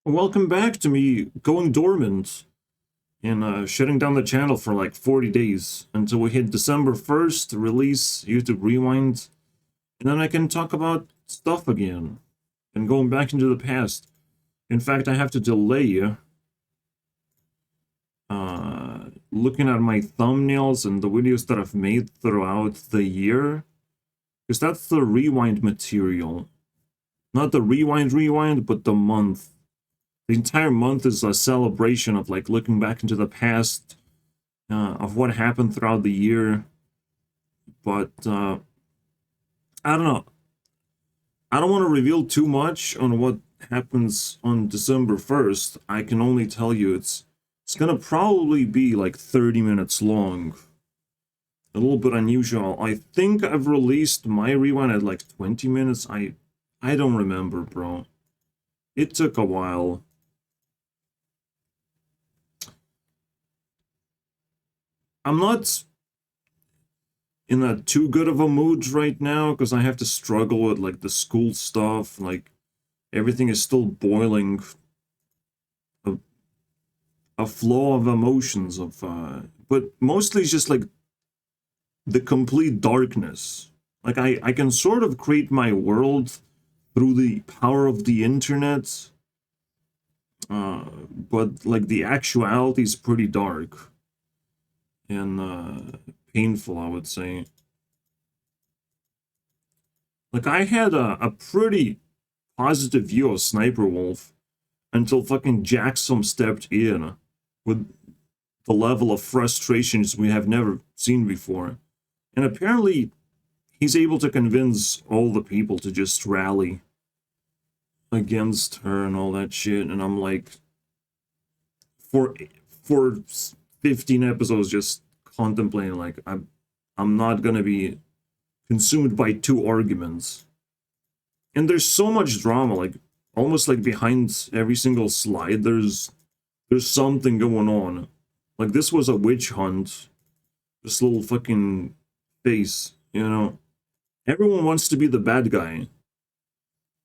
Welcome back to me going dormant and shutting down the channel for like 40 days until we hit December 1st, release YouTube Rewind, and then I can talk about stuff again and going back into the past. In fact, I have to delay looking at my thumbnails and the videos that I've made throughout the year, because that's the rewind material. Not the rewind, but the month. The entire month is a celebration of like looking back into the past, of what happened throughout the year. But I don't know. I don't want to reveal too much on what happens on December 1st. I can only tell you it's gonna probably be like 30 minutes long. A little bit unusual. I think I've released my rewind at like 20 minutes. I don't remember, bro. It took a while. I'm not in a too good of a mood right now because I have to struggle with like the school stuff. Like everything is still boiling. A, a flow of emotions of but mostly it's just like the complete darkness. Like I can sort of create my world through the power of the internet. But like the actuality is pretty dark and painful, I would say. Like I had a pretty positive view of Sniper Wolf until fucking Jackson stepped in with the level of frustrations we have never seen before. And apparently, he's able to convince all the people to just rally against her and all that shit. And I'm like, for for 15 episodes, just contemplating like I'm not gonna be consumed by two arguments. And there's so much drama, like almost like behind every single slide, there's something going on. Like this was a witch hunt. This little fucking face, you know. Everyone wants to be the bad guy.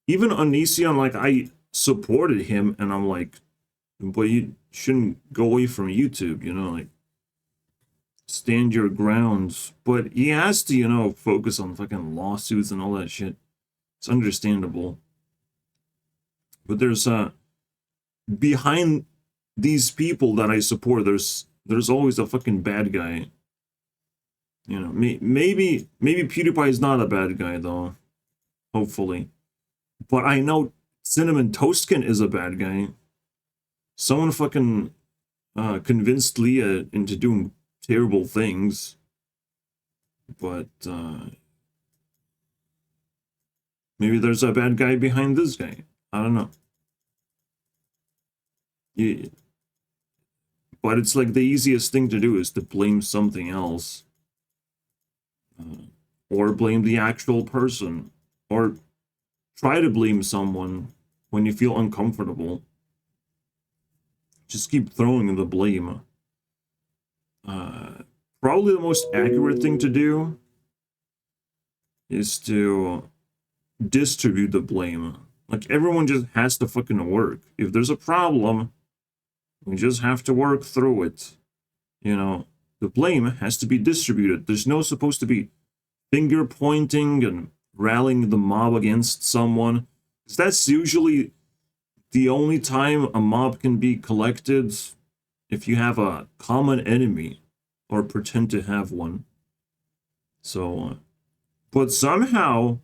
Even Onision, like I supported him, and I'm like, but you shouldn't go away from YouTube, you know, like stand your grounds. But he has to, focus on fucking lawsuits and all that shit. It's understandable. But there's behind these people that I support, there's always a fucking bad guy. You know, maybe PewDiePie is not a bad guy though. Hopefully, but I know Cinnamon Toastkin is a bad guy. Someone fucking convinced Leah into doing terrible things, but maybe there's a bad guy behind this guy. I don't know. Yeah, but it's like the easiest thing to do is to blame something else, or blame the actual person, or try to blame someone when you feel uncomfortable. Just keep throwing the blame. Uh, Probably the most accurate thing to do is to distribute the blame. Like everyone just has to fucking work. If there's a problem, we just have to work through it. You know, the blame has to be distributed. There's no supposed to be finger pointing and rallying the mob against someone. 'Cause that's usually the only time a mob can be collected, if you have a common enemy or pretend to have one. So, but somehow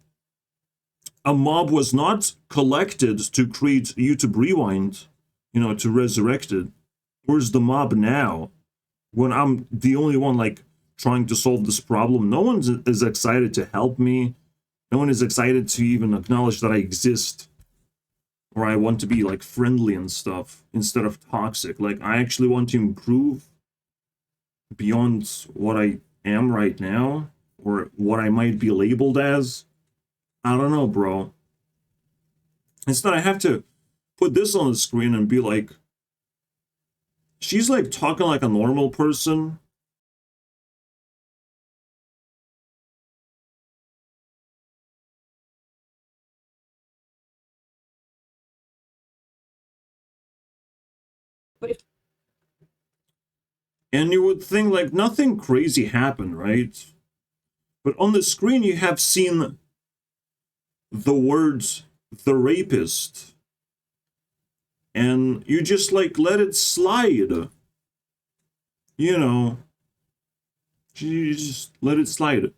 a mob was not collected to create YouTube Rewind, to resurrect it. Where's the mob now? When I'm the only one like trying to solve this problem, no one is excited to help me. No one is excited to even acknowledge that I exist, or I want to be like friendly and stuff instead of toxic. Like I actually want to improve beyond what I am right now, or what I might be labeled as. I don't know, bro. Instead, I have to put this on the screen and be like, she's like talking like a normal person. And you would think like nothing crazy happened, right? But on the screen you have seen the words "the rapist," and you just like let it slide. You know, you just let it slide.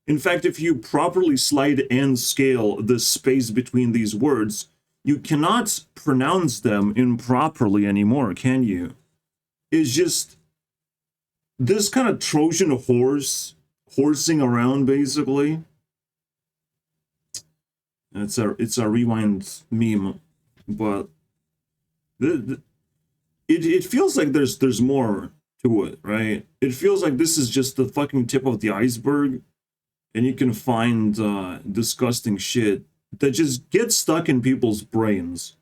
In fact, if you properly slide and scale the space between these words, you cannot pronounce them improperly anymore, can you? It's just this kind of Trojan horse horsing around, basically. It's a rewind meme, but it feels like there's more to it, right? It feels like this is just the fucking tip of the iceberg, and you can find disgusting shit that just gets stuck in people's brains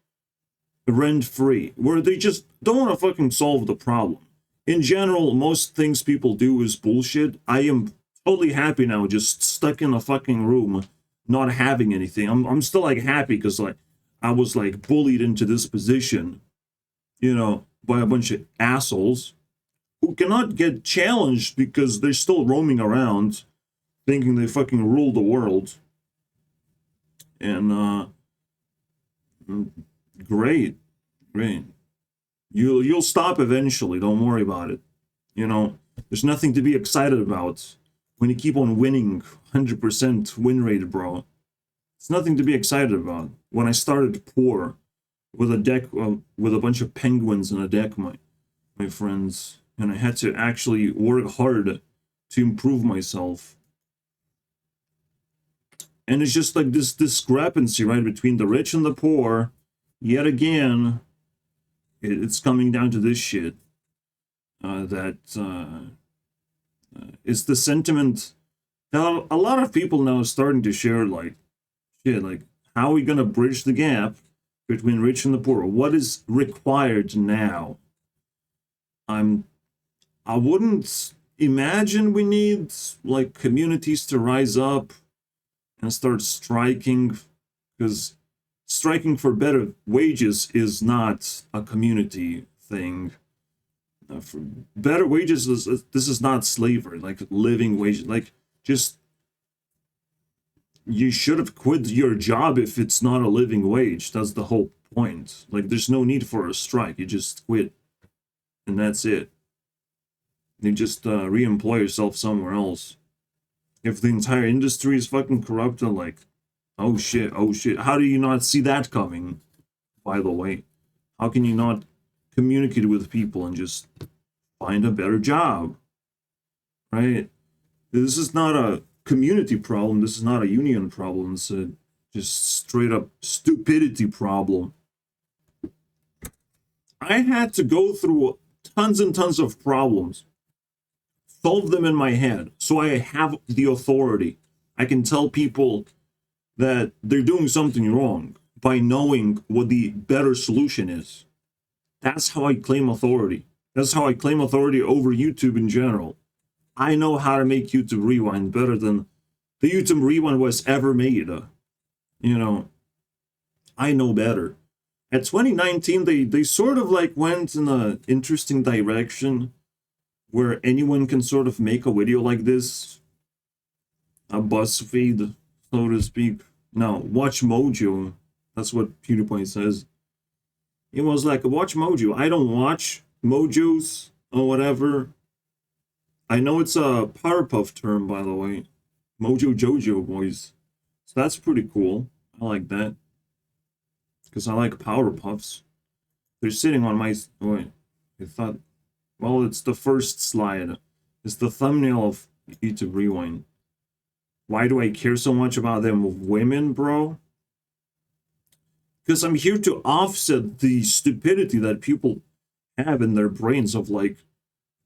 rent-free, where they just don't want to fucking solve the problem. In general, most things people do is bullshit. I am totally happy now, just stuck in a fucking room, not having anything. I'm still like happy because like I was like bullied into this position, you know, by a bunch of assholes who cannot get challenged because they're still roaming around thinking they fucking rule the world. And great. You'll stop eventually, don't worry about it. You know, there's nothing to be excited about when you keep on winning 100% win rate, bro. It's nothing to be excited about. When I started poor with a deck with a bunch of penguins in a deck, my friends, and I had to actually work hard to improve myself. And it's just like this discrepancy, right, between the rich and the poor. Yet again, it's coming down to this shit. It's the sentiment that a lot of people now are starting to share, like, shit, like, how are we going to bridge the gap between rich and the poor? What is required now? I wouldn't imagine we need, like, communities to rise up and start striking, because striking for better wages is not a community thing. For better wages, this is not slavery, like living wages. Like, just, you should have quit your job if it's not a living wage. That's the whole point. Like, there's no need for a strike. You just quit, and that's it. You just re-employ yourself somewhere else. If the entire industry is fucking corrupted, like, oh shit, how do you not see that coming, by the way? How can you not communicate with people and just find a better job, right? This is not a community problem, this is not a union problem, it's a just straight up stupidity problem. I had to go through tons and tons of problems, solve them in my head, so I have the authority. I can tell people that they're doing something wrong by knowing what the better solution is. That's how I claim authority. That's how I claim authority over YouTube in general. I know how to make YouTube Rewind better than the YouTube Rewind was ever made. You know, I know better. At 2019, they sort of like went in an interesting direction where anyone can sort of make a video like this. A BuzzFeed, so to speak. No, Watch Mojo. That's what Pewdiepie says. It was like, Watch Mojo. I don't watch Mojos or whatever. I know it's a Powerpuff term, by the way. Mojo Jojo boys. So that's pretty cool. I like that. Because I like Powerpuffs. They're sitting on my... Wait. I thought... Well, it's the first slide. It's the thumbnail of YouTube Rewind. Why do I care so much about them women, bro? Because I'm here to offset the stupidity that people have in their brains of like,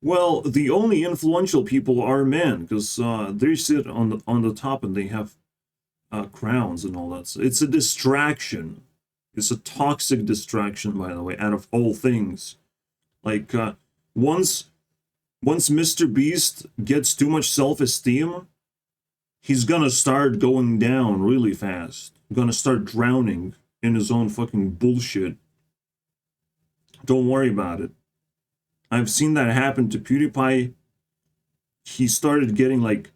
well, the only influential people are men because they sit on the top and they have crowns and all that. So it's a distraction. It's a toxic distraction, by the way, out of all things. Like once Mr. Beast gets too much self-esteem, he's gonna start going down really fast. Gonna start drowning in his own fucking bullshit. Don't worry about it. I've seen that happen to PewDiePie. He started getting like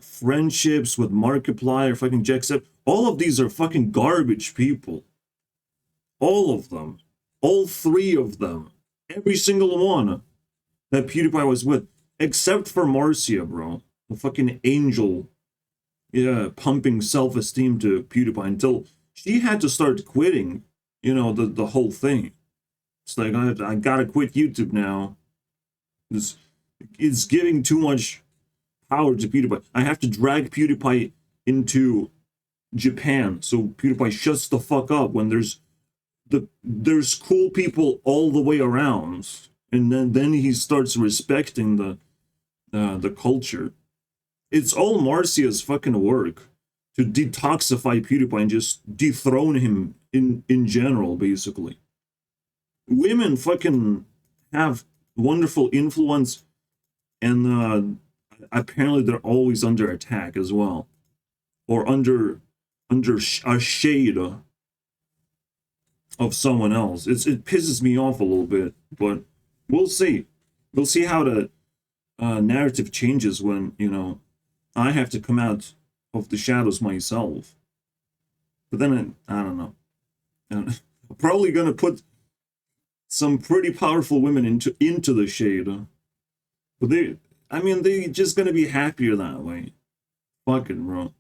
friendships with Markiplier, fucking Jackson. All of these are fucking garbage people. All of them. All three of them. Every single one that PewDiePie was with. Except for Marcia, bro. The fucking angel. Yeah, pumping self-esteem to PewDiePie until she had to start quitting, you know, the whole thing. It's like, I gotta quit YouTube now. It's giving too much power to PewDiePie. I have to drag PewDiePie into Japan so PewDiePie shuts the fuck up when there's cool people all the way around, and then he starts respecting the culture. It's all Marcia's fucking work to detoxify PewDiePie and just dethrone him in general, basically. Women fucking have wonderful influence, and apparently they're always under attack as well, or under a shade of someone else. It pisses me off a little bit, but we'll see. We'll see how the narrative changes when, you know, I have to come out of the shadows myself. But then I don't know. I'm probably gonna put some pretty powerful women into the shade, but they're just gonna be happier that way. Fuck it, bro.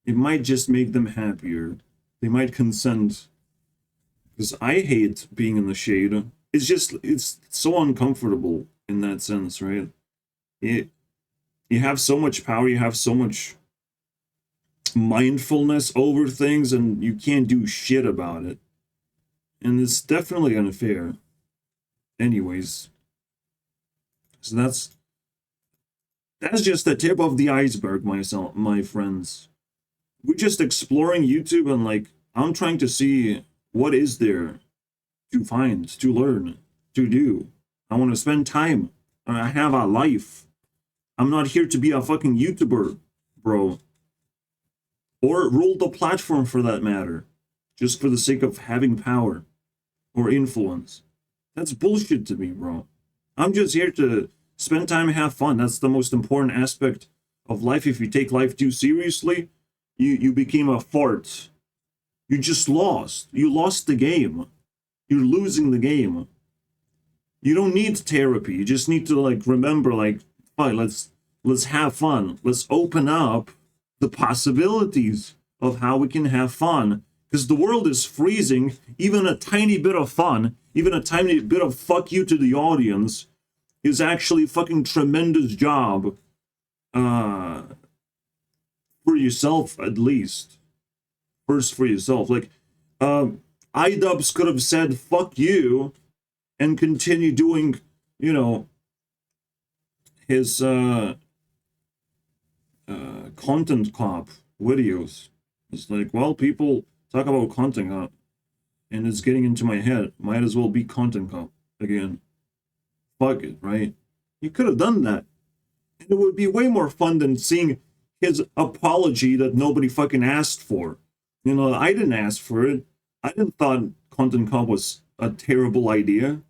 It might just make them happier. They might consent. Because I hate being in the shade. It's so uncomfortable in that sense, right? You have so much power, you have so much mindfulness over things, and you can't do shit about it. And it's definitely unfair. Anyways. So that's just the tip of the iceberg, my friends. We're just exploring YouTube, and like, I'm trying to see what is there to find, to learn, to do. I want to spend time. I have a life. I'm not here to be a fucking YouTuber, bro. Or rule the platform for that matter. Just for the sake of having power or influence. That's bullshit to me, bro. I'm just here to spend time and have fun. That's the most important aspect of life. If you take life too seriously, you became a fart. You just lost. You lost the game. You're losing the game. You don't need therapy. You just need to like remember, like, fine, let's have fun. Let's open up the possibilities of how we can have fun. Because the world is freezing. Even a tiny bit of fun, even a tiny bit of fuck you to the audience is actually fucking tremendous job. For yourself, at least. First for yourself. Like, iDubbbz could have said, fuck you, and continue doing, you know, his content cop videos. It's like, well, people talk about content cop, and it's getting into my head. Might as well be content cop again. Fuck it, right? You could have done that. And it would be way more fun than seeing his apology that nobody fucking asked for. You know, I didn't ask for it. I didn't thought content cop was a terrible idea.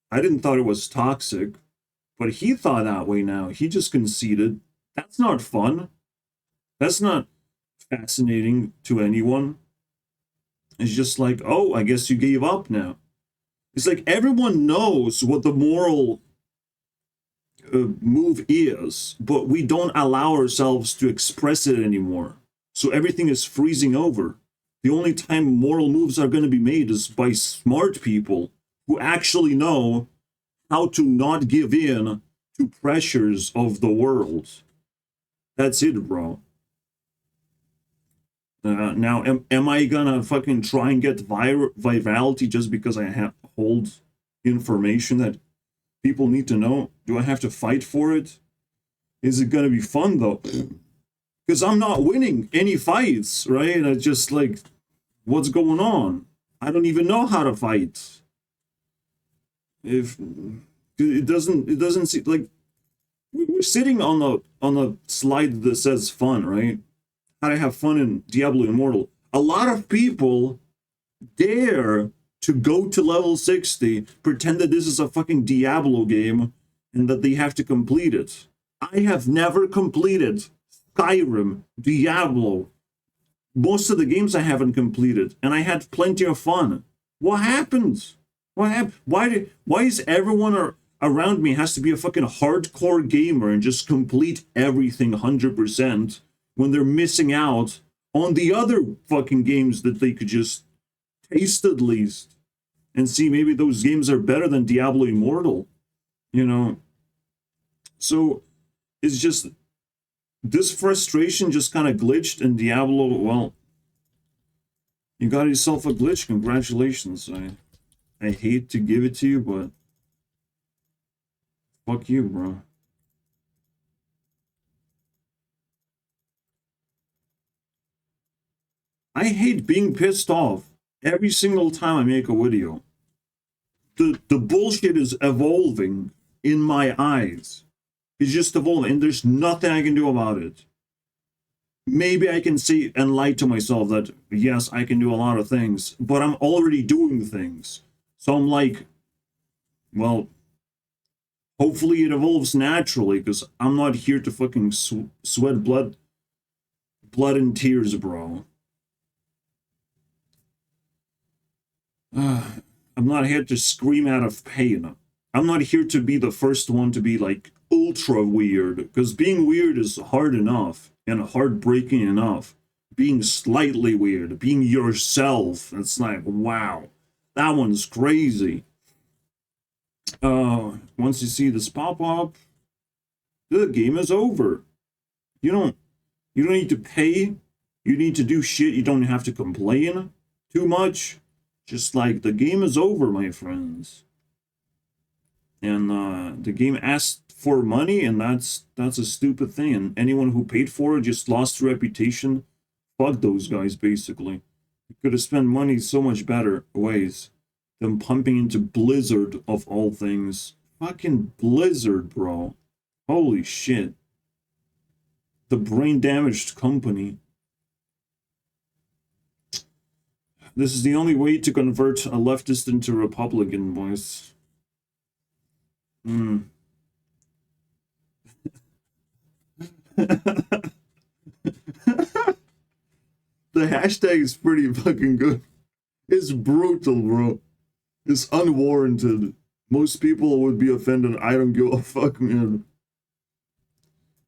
I didn't thought it was toxic. But he thought that way now. He just conceded. That's not fun. That's not fascinating to anyone. It's just like, oh, I guess you gave up now. It's like everyone knows what the moral move is, but we don't allow ourselves to express it anymore. So everything is freezing over. The only time moral moves are going to be made is by smart people who actually know how to not give in to pressures of the world. That's it, bro. Now, am I gonna fucking try and get virality just because I hold information that people need to know? Do I have to fight for it? Is it gonna be fun though? Because I'm not winning any fights, right? I just like, what's going on? I don't even know how to fight. If it doesn't seem like we're sitting on a slide that says fun, right? How to have fun in Diablo Immortal. A lot of people dare to go to level 60, pretend that this is a fucking Diablo game, and that they have to complete it. I have never completed Skyrim, Diablo. Most of the games I haven't completed, and I had plenty of fun. What happened? What happened? Why is everyone around me has to be a fucking hardcore gamer and just complete everything 100% when they're missing out on the other fucking games that they could just taste at least and see maybe those games are better than Diablo Immortal, you know? So it's just this frustration just kind of glitched in Diablo. Well, you got yourself a glitch. Congratulations. I hate to give it to you, but fuck you, bro. I hate being pissed off every single time I make a video. The bullshit is evolving in my eyes. It's just evolving, and there's nothing I can do about it. Maybe I can see and lie to myself that, yes, I can do a lot of things, but I'm already doing things. So I'm like, well, hopefully it evolves naturally, because I'm not here to fucking sweat blood and tears, bro. I'm not here to scream out of pain. I'm not here to be the first one to be like ultra weird, because being weird is hard enough and heartbreaking enough. Being slightly weird, being yourself, it's like, wow, that one's crazy. Once you see this pop-up, the game is over. You don't need to pay. You need to do shit. You don't have to complain too much. Just like, the game is over, my friends. And the game asked for money, and that's a stupid thing. And anyone who paid for it just lost their reputation. Fuck those guys, basically. You could have spent money so much better ways than pumping into Blizzard, of all things. Fucking Blizzard, bro. Holy shit. The brain-damaged company. This is the only way to convert a leftist into Republican, boys. The hashtag is pretty fucking good. It's brutal, bro. It's unwarranted. Most people would be offended. I don't give a fuck, man.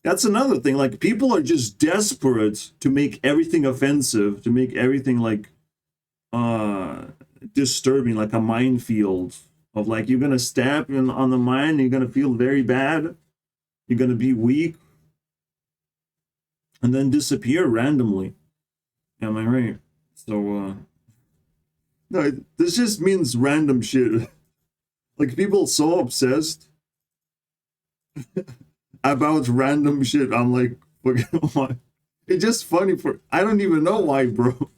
That's another thing. Like, people are just desperate to make everything offensive, to make everything like disturbing, like a minefield of like, you're gonna stab on the mine, you're gonna feel very bad, you're gonna be weak, and then disappear randomly. Am I right? So no, this just means random shit. Like, people so obsessed about random shit. I'm like, why? It's just funny for, I don't even know why, bro.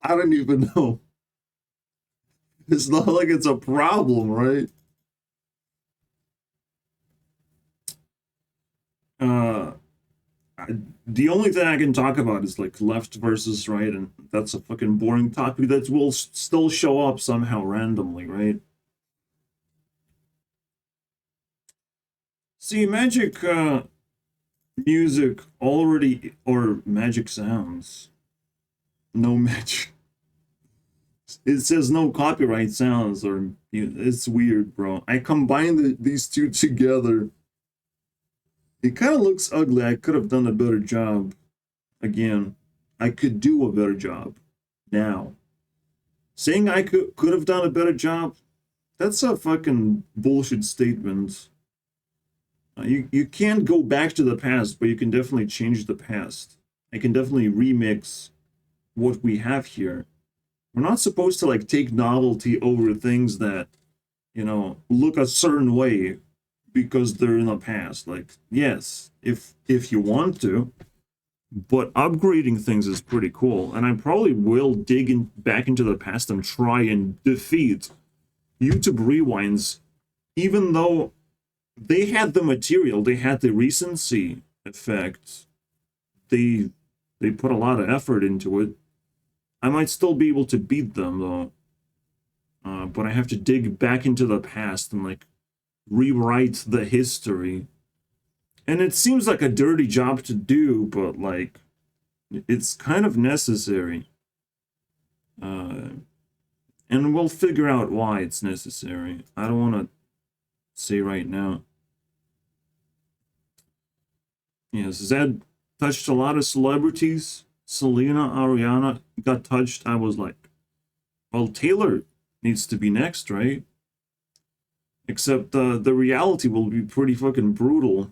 I don't even know. It's not like it's a problem, right? The only thing I can talk about is like left versus right, and that's a fucking boring topic that will still show up somehow randomly, right? See, magic music already, or magic sounds. No magic. It says no copyright sounds, or it's weird, bro. I combined these two together. It kind of looks ugly. I could have done a better job. Again, I could do a better job now. Saying I could have done a better job, that's a fucking bullshit statement. You can't go back to the past, but you can definitely change the past. I can definitely remix what we have here. We're not supposed to like take novelty over things that, you know, look a certain way because they're in the past. Like, yes, if you want to, but upgrading things is pretty cool. And I probably will dig back into the past and try and defeat YouTube Rewinds, even though they had the material, they had the recency effect. They put a lot of effort into it. I might still be able to beat them, though. but I have to dig back into the past and like rewrite the history. And it seems like a dirty job to do, but like it's kind of necessary. And we'll figure out why it's necessary. I don't want to say right now. Yes, Zed touched a lot of celebrities. Selena, Ariana got touched. I was like, well, Taylor needs to be next, right? Except the reality will be pretty fucking brutal.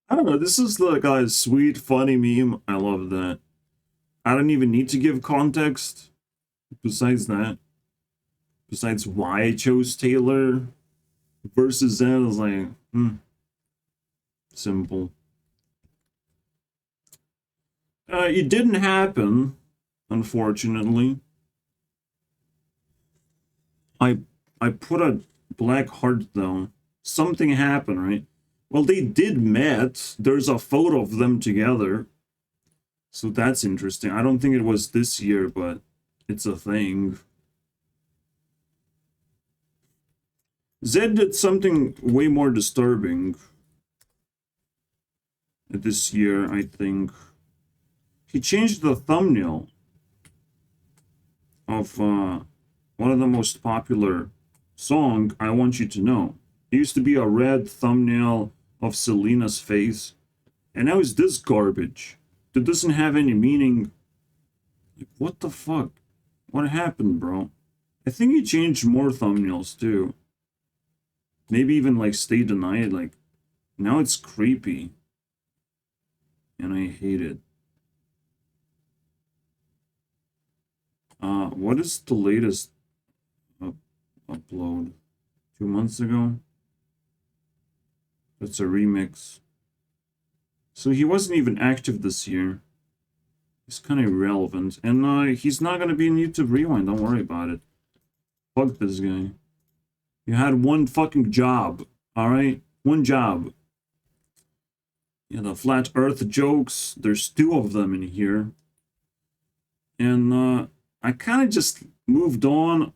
I don't know, this is like a sweet, funny meme. I love that. I don't even need to give context besides that. Besides why I chose Taylor versus that, I was like, simple. It didn't happen, unfortunately. I put a black heart though. Something happened, right? Well, they did met. There's a photo of them together. So that's interesting. I don't think it was this year, but it's a thing. Zed did something way more disturbing this year, I think. He changed the thumbnail of one of the most popular song, I Want You to Know. It used to be a red thumbnail of Selena's face, and now it's this garbage that doesn't have any meaning. Like, what the fuck? What happened, bro? I think he changed more thumbnails too. Maybe even like Stay Denied. Like, now it's creepy. And I hate it. What is the latest upload? 2 months ago? That's a remix. So he wasn't even active this year. He's kind of irrelevant. And he's not going to be in YouTube Rewind. Don't worry about it. Fuck this guy. You had one fucking job. Alright? One job. Yeah, the flat earth jokes. There's 2 of them in here. And I kind of just moved on.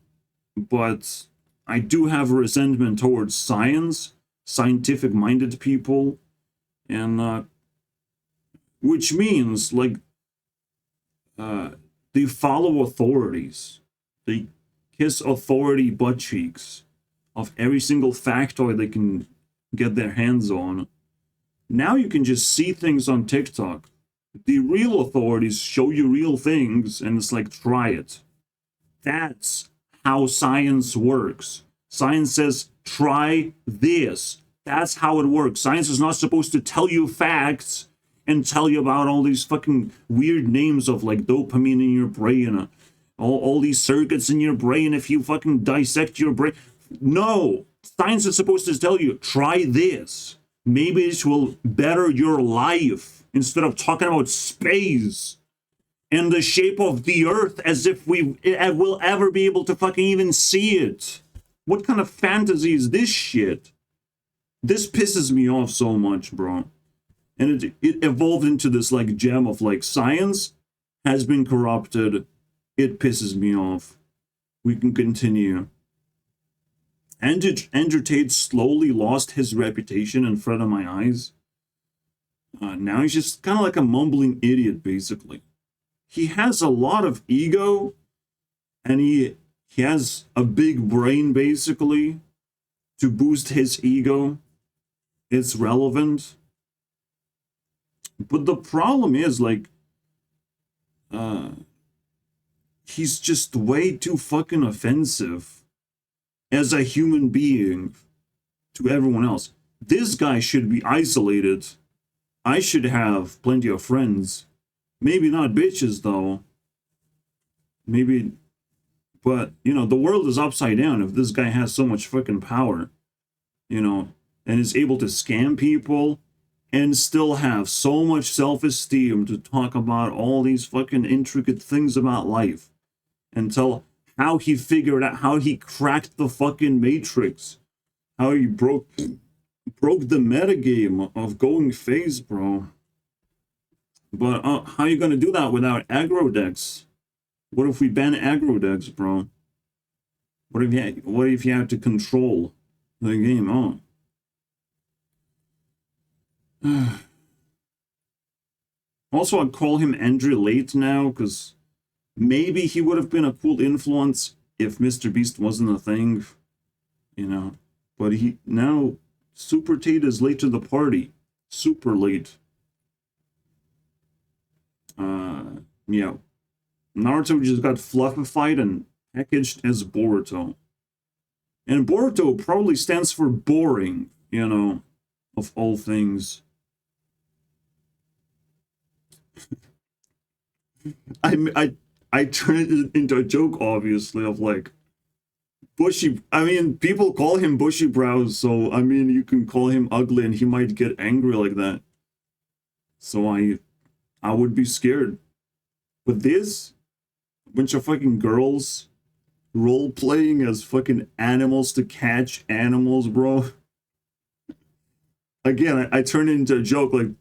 But I do have a resentment towards science. Scientific-minded people. And which means, like, they follow authorities. They kiss authority butt cheeks of every single factoid they can get their hands on. Now you can just see things on TikTok. The real authorities show you real things, and it's like, try it. That's how science works. Science says, try this. That's how it works. Science is not supposed to tell you facts and tell you about all these fucking weird names of like dopamine in your brain, all these circuits in your brain if you fucking dissect your brain. No, science is supposed to tell you, try this. Maybe it will better your life, instead of talking about space and the shape of the earth as if we will ever be able to fucking even see it. What kind of fantasy is this shit? This pisses me off so much, bro. And it evolved into this like gem of like, science has been corrupted. It pisses me off. We can continue. Andrew Tate slowly lost his reputation in front of my eyes. Now he's just kind of like a mumbling idiot, basically. He has a lot of ego, and he has a big brain, basically, to boost his ego. It's relevant. But the problem is, like, he's just way too fucking offensive as a human being to everyone else. This guy should be isolated. I should have plenty of friends. Maybe not bitches, though. Maybe, but, you know, the world is upside down if this guy has so much fucking power, you know, and is able to scam people and still have so much self-esteem to talk about all these fucking intricate things about life and tell how he figured out, how he cracked the fucking matrix, how he broke the metagame of going phase, bro. But how are you gonna do that without aggro decks? What if we ban aggro decks, bro? What if you have to control the game? Oh. Also, I'd call him Andrew late now, because maybe he would have been a cool influence if Mr. Beast wasn't a thing, you know. But he now, Super Tate is late to the party. Super late. Yeah. Naruto just got fluffified and packaged as Boruto. And Boruto probably stands for boring, you know, of all things. I turned it into a joke, obviously, of like bushy. I mean, people call him bushy brows, so I mean, you can call him ugly, and he might get angry like that. So I would be scared. But this, bunch of fucking girls role playing as fucking animals to catch animals, bro. Again, I turn it into a joke, like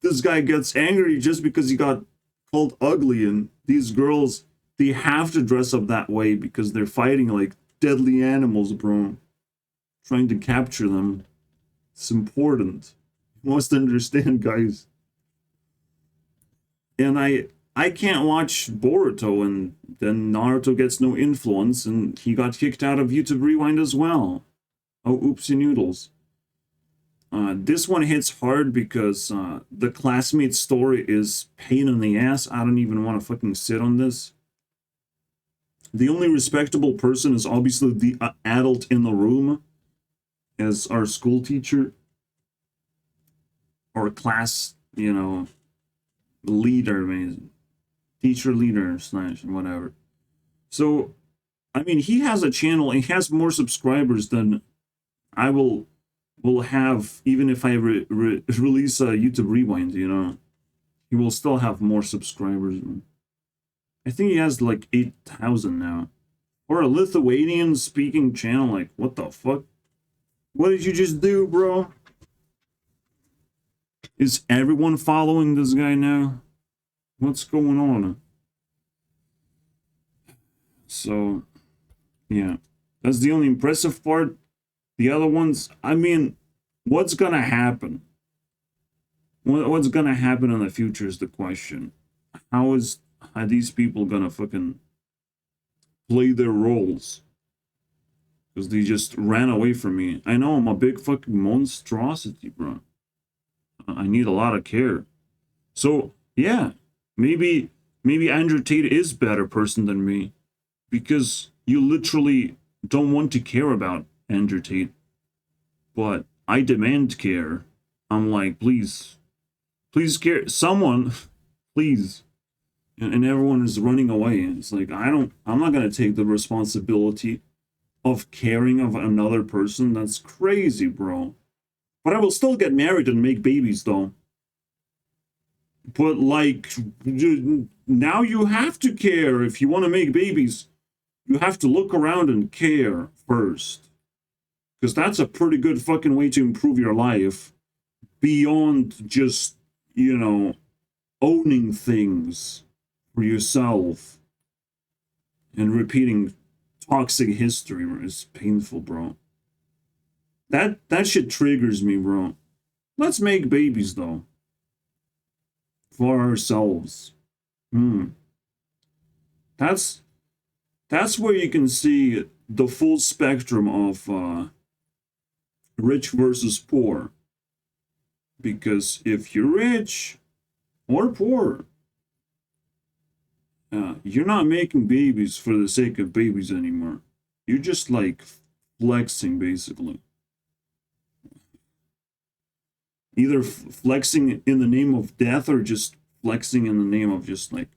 this guy gets angry just because he got called ugly, and these girls, they have to dress up that way because they're fighting like deadly animals, bro. Trying to capture them. It's important. You must understand, guys. And I can't watch Boruto, and then Naruto gets no influence, and he got kicked out of YouTube Rewind as well. Oh, oopsie noodles. This one hits hard because the classmate story is pain in the ass. I don't even want to fucking sit on this. The only respectable person is obviously the adult in the room, as our school teacher or class, you know, leader, maybe. Teacher leader slash whatever. So, I mean, he has a channel. He has more subscribers than I will have, even if I release a YouTube Rewind, you know. He will still have more subscribers. I think he has like 8,000 now. Or a Lithuanian speaking channel, like, what the fuck? What did you just do, bro? Is everyone following this guy now? What's going on? So, yeah. That's the only impressive part. The other ones, I mean, what's gonna happen? What's gonna happen in the future is the question. How are these people gonna fucking play their roles? Because they just ran away from me. I know I'm a big fucking monstrosity, bro. I need a lot of care. So, yeah, maybe Andrew Tate is a better person than me, because you literally don't want to care about Andrew Tate. But I demand care. I'm like, please care. Someone, please. And everyone is running away. It's like, I'm not going to take the responsibility of caring of another person. That's crazy, bro. But I will still get married and make babies, though. But, like, now you have to care. If you want to make babies, you have to look around and care first. Because that's a pretty good fucking way to improve your life. Beyond just, you know, owning things for yourself. And repeating toxic history is painful, bro. That shit triggers me, bro. Let's make babies, though. For ourselves. That's where you can see the full spectrum of rich versus poor. Because if you're rich or poor, you're not making babies for the sake of babies anymore. You're just like flexing, basically. Either flexing in the name of death or just flexing in the name of just like,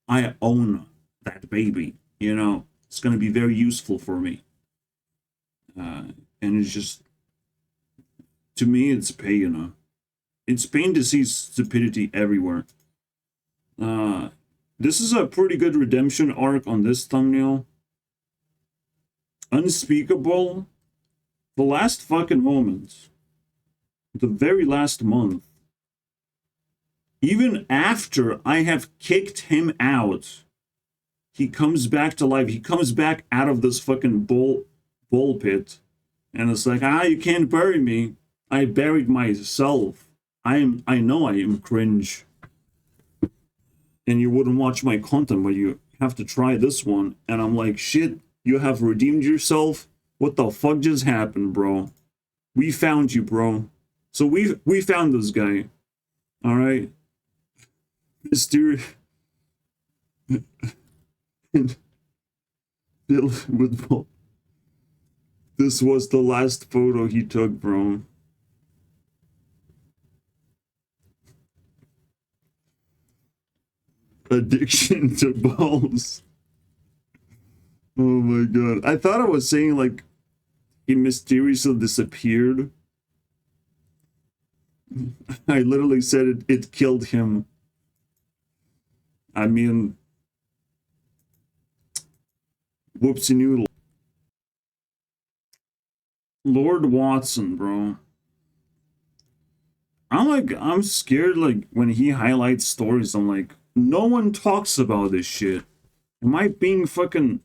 I own that baby. You know, it's going to be very useful for me. And it's just, to me, it's pain, you know. It's pain to see stupidity everywhere. This is a pretty good redemption arc on this thumbnail. Unspeakable. The last fucking moment. The very last month. Even after I have kicked him out he comes back to life. He comes back out of this fucking bull pit, and it's like, you can't bury me. I buried myself. I know I am cringe, and you wouldn't watch my content, but you have to try this one. And I'm like, shit, you have redeemed yourself. What the fuck just happened, bro? We found you, bro. So we found this guy. All right, Mr. Bill with this was the last photo he took, bro. Addiction to balls. Oh my god. I thought I was saying like he mysteriously disappeared. I literally said it killed him. I mean, whoopsie noodle. Lord Watson, bro. I'm scared, like, when he highlights stories, I'm like, no one talks about this shit. Am I being fucking,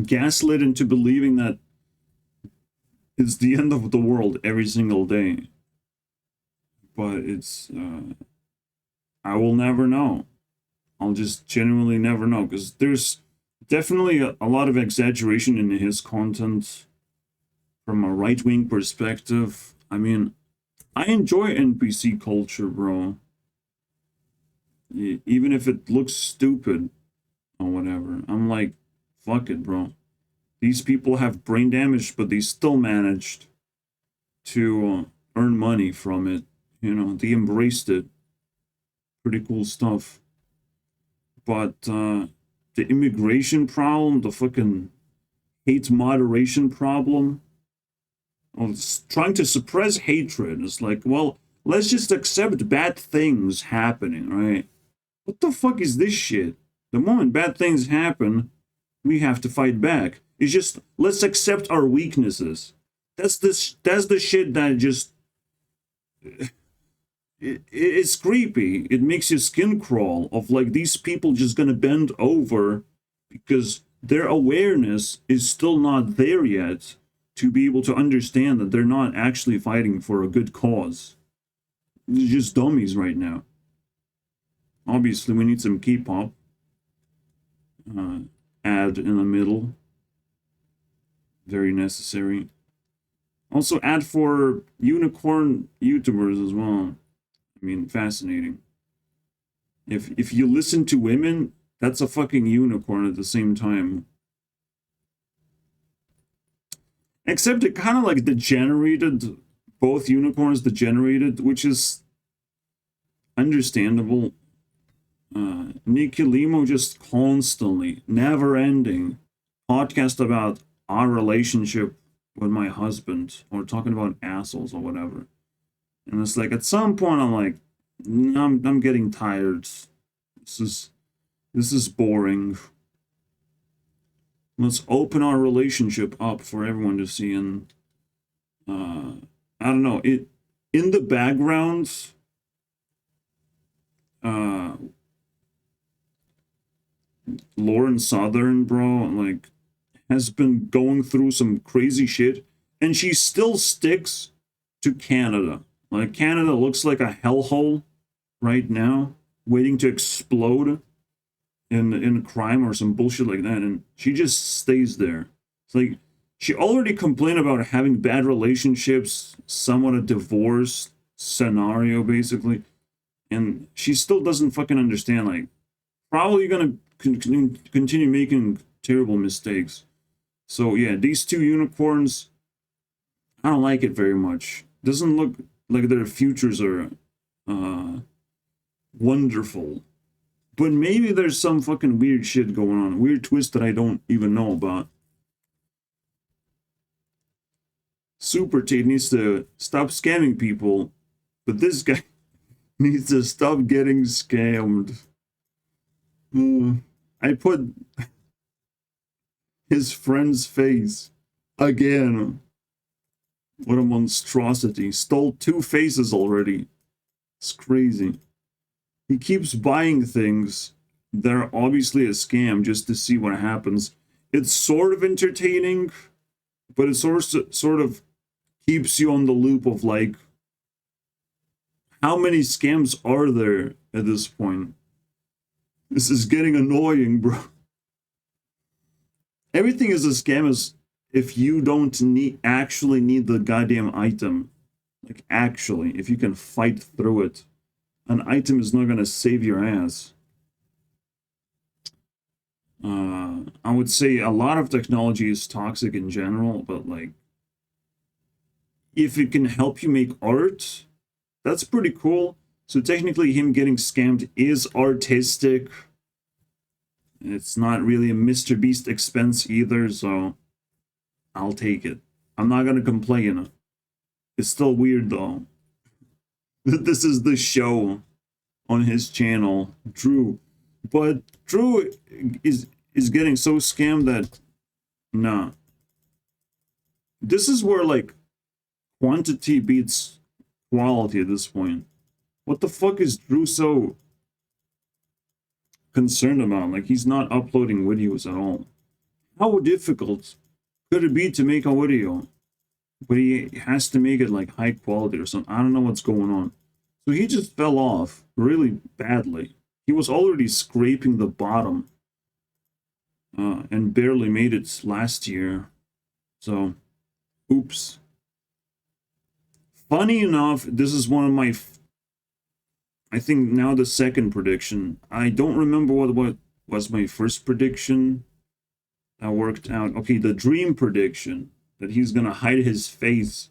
gaslit into believing that it's the end of the world every single day? But it's, I will never know. I'll just genuinely never know, because there's definitely a lot of exaggeration in his content from a right-wing perspective. I mean, I enjoy NPC culture, bro. Even if it looks stupid or whatever. I'm like, fuck it, bro. These people have brain damage, but they still managed to earn money from it. You know, they embraced it. Pretty cool stuff. But the immigration problem, the fucking hate moderation problem, it's trying to suppress hatred. It's like, well, let's just accept bad things happening, right? What the fuck is this shit? The moment bad things happen, we have to fight back. It's just, let's accept our weaknesses. That's the shit that just... It's creepy. It makes your skin crawl of like these people just gonna bend over because their awareness is still not there yet to be able to understand that they're not actually fighting for a good cause. They're just dummies right now. Obviously, we need some K-pop. Ad in the middle. Very necessary. Also, ad for unicorn YouTubers as well. I mean, fascinating. If you listen to women, that's a fucking unicorn at the same time. Except it kind of like degenerated, both unicorns degenerated, which is understandable. Nikki Limo just constantly, never-ending podcast about our relationship with my husband, or talking about assholes or whatever. And it's like, at some point, I'm like, I'm getting tired. This is boring. Let's open our relationship up for everyone to see. And I don't know, in the background, Lauren Southern, bro, like, has been going through some crazy shit, and she still sticks to Canada. Like, Canada looks like a hellhole right now, waiting to explode in crime or some bullshit like that, and she just stays there. It's like, she already complained about having bad relationships, somewhat a divorce scenario, basically, and she still doesn't fucking understand, like, probably gonna continue making terrible mistakes. So yeah, these two unicorns, I don't like it very much. Doesn't look like their futures are wonderful. But maybe there's some fucking weird shit going on. Weird twist that I don't even know about. Super Tate needs to stop scamming people. But this guy needs to stop getting scammed. I put his friend's face again. What a monstrosity. Stole 2 faces already. It's crazy. He keeps buying things that are obviously a scam just to see what happens. It's sort of entertaining, but it sort of keeps you on the loop of like, how many scams are there at this point? This is getting annoying, bro. Everything is a scam is if you don't actually need the goddamn item. Like, actually, if you can fight through it, an item is not gonna save your ass. I would say a lot of technology is toxic in general, but like, if it can help you make art, that's pretty cool. So technically him getting scammed is artistic. It's not really a Mr. Beast expense either, so I'll take it. I'm not gonna complain. It's still weird though. This is the show on his channel, Drew. But Drew is getting so scammed that, nah. This is where like quantity beats quality at this point. What the fuck is Drew so concerned about? Like, he's not uploading videos at all. How difficult could it be to make a video? But he has to make it like high quality or something. I don't know what's going on. So he just fell off really badly. He was already scraping the bottom and barely made it last year. So, oops. Funny enough, this is one of my, I think now the second prediction. I don't remember what was my first prediction that worked out. Okay, the dream prediction that he's gonna hide his face.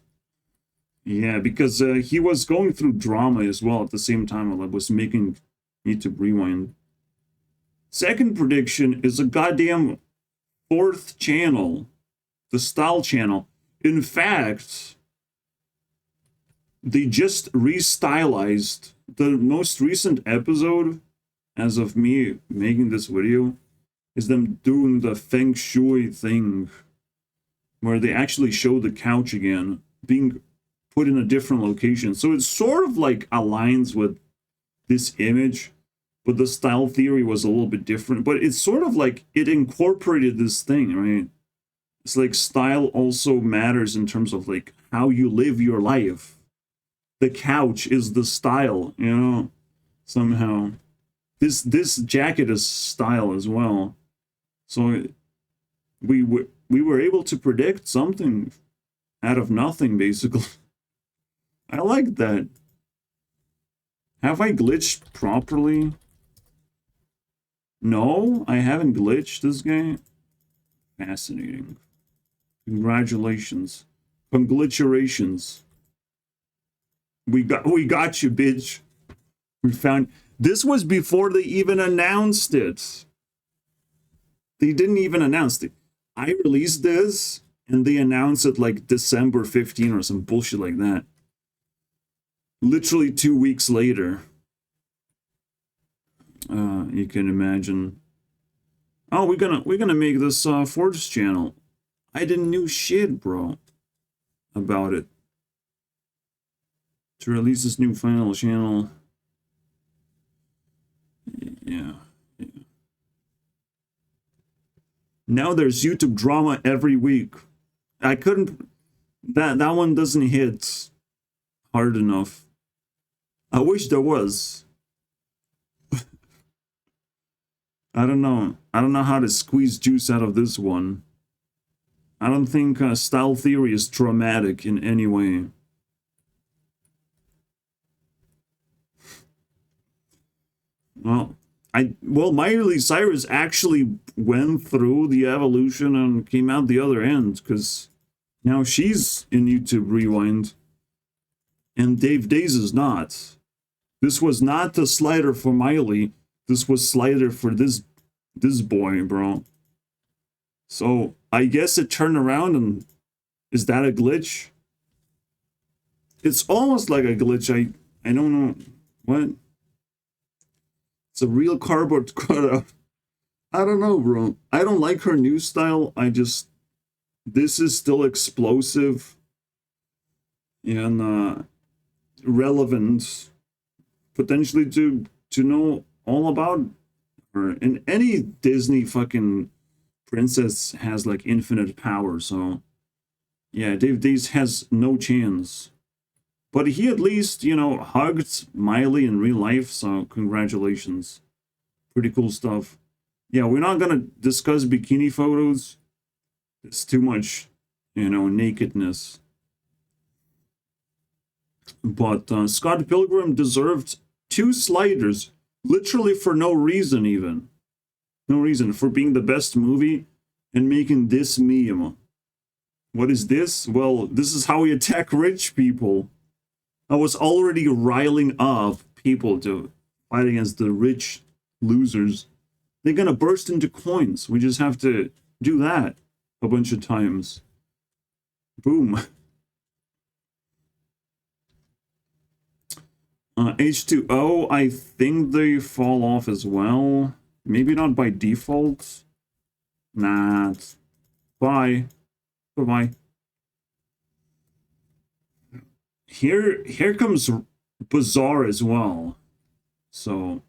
Yeah, because he was going through drama as well at the same time while I was making YouTube Rewind. Second prediction is a goddamn fourth channel, the Style channel. In fact, they just restylized the most recent episode, as of me making this video, is them doing the Feng Shui thing, where they actually show the couch again, being put in a different location. So it sort of like aligns with this image, but the style theory was a little bit different. But it's sort of like it incorporated this thing, right? It's like style also matters in terms of like how you live your life. The couch is the style, you know, somehow. This jacket is style as well. So we were able to predict something out of nothing, basically. I like that. Have I glitched properly? No, I haven't glitched this game. Fascinating. Congratulations. Congratulations. We got you, bitch. We found this was before they even announced it. They didn't even announce it. I released this and they announced it like December 15 or some bullshit like that. Literally 2 weeks later. You can imagine. Oh, we're gonna make this Forge channel. I didn't know shit, bro, about it. To release this new final channel. Yeah. Now there's YouTube drama every week. I couldn't. That one doesn't hit hard enough. I wish there was. I don't know. I don't know how to squeeze juice out of this one. I don't think style theory is dramatic in any way. Well, Miley Cyrus actually went through the evolution and came out the other end, because now she's in YouTube Rewind, and Dave Days is not. This was not the slider for Miley. This was slider for this boy, bro. So I guess it turned around, and is that a glitch? It's almost like a glitch. I don't know what. It's a real cardboard cutout. I don't know, bro. I don't like her new style. This is still explosive and relevant, potentially to to know all about her. And any Disney fucking princess has like infinite power, so yeah, Dave Days has no chance. But he at least, you know, hugged Miley in real life, so congratulations. Pretty cool stuff. Yeah, we're not gonna discuss bikini photos. It's too much, you know, nakedness. But Scott Pilgrim deserved 2 sliders, literally for no reason, even. No reason, for being the best movie and making this meme. What is this? Well, this is how we attack rich people. I was already riling up people to fight against the rich losers. They're gonna burst into coins. We just have to do that a bunch of times. Boom. H2O, I think they fall off as well. Maybe not by default. Nah. Bye. Bye-bye. Here comes Bazaar as well. So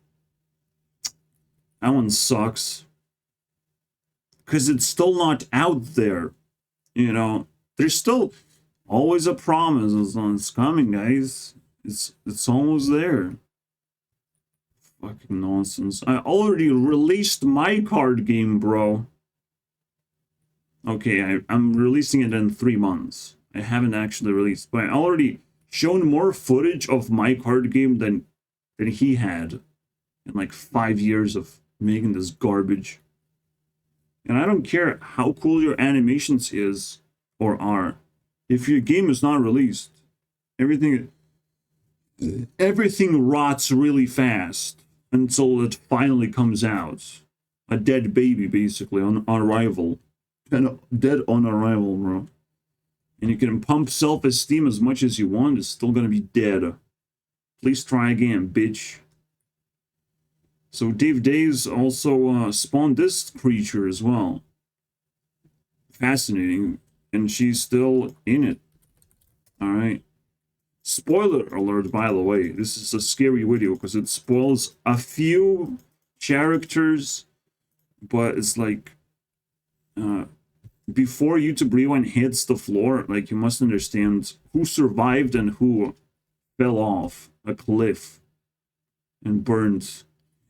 that one sucks. Because it's still not out there. You know, there's still always a promise. It's coming, guys. It's almost there. Fucking nonsense. I already released my card game, bro. Okay, I'm releasing it in 3 months. I haven't actually released, but I already shown more footage of my card game than he had in like 5 years of making this garbage. And I don't care how cool your animations is or are. If your game is not released, everything rots really fast until it finally comes out. A dead baby, basically, on arrival. And dead on arrival, bro. And you can pump self-esteem as much as you want, it's still gonna be dead. Please try again, bitch. So Dave Days also spawned this creature as well. Fascinating. And she's still in it. Alright. Spoiler alert, by the way. This is a scary video because it spoils a few characters. But it's like... before YouTube Rewind hits the floor, like, you must understand who survived and who fell off a cliff and burned.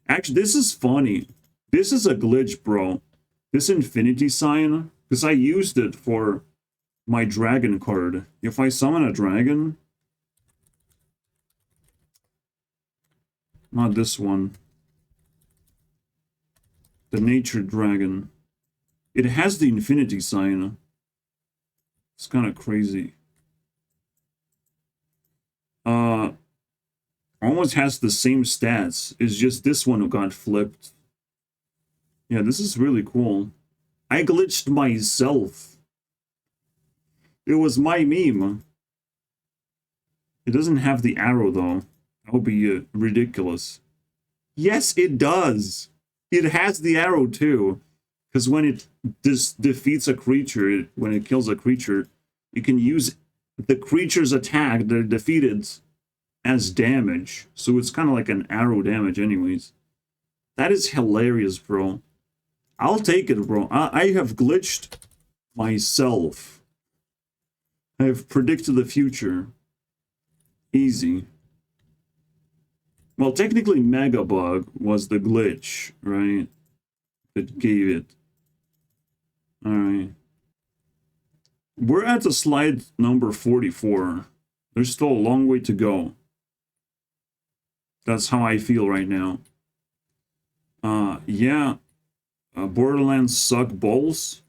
Actually, this is funny. This is a glitch, bro. This infinity sign, because I used it for my dragon card. If I summon a dragon... Not this one. The nature dragon. It has the infinity sign. It's kind of crazy. Almost has the same stats. It's just this one who got flipped. Yeah, this is really cool. I glitched myself. It was my meme. It doesn't have the arrow, though. That would be ridiculous. Yes, it does. It has the arrow, too. Because when it defeats a creature, when it kills a creature, you can use the creature's attack, they're defeated, as damage. So it's kind of like an arrow damage anyways. That is hilarious, bro. I'll take it, bro. I have glitched myself. I have predicted the future. Easy. Well, technically Megabug was the glitch, right? That gave it. Alright. We're at the slide number 44. There's still a long way to go. That's how I feel right now. Yeah. Borderlands suck balls.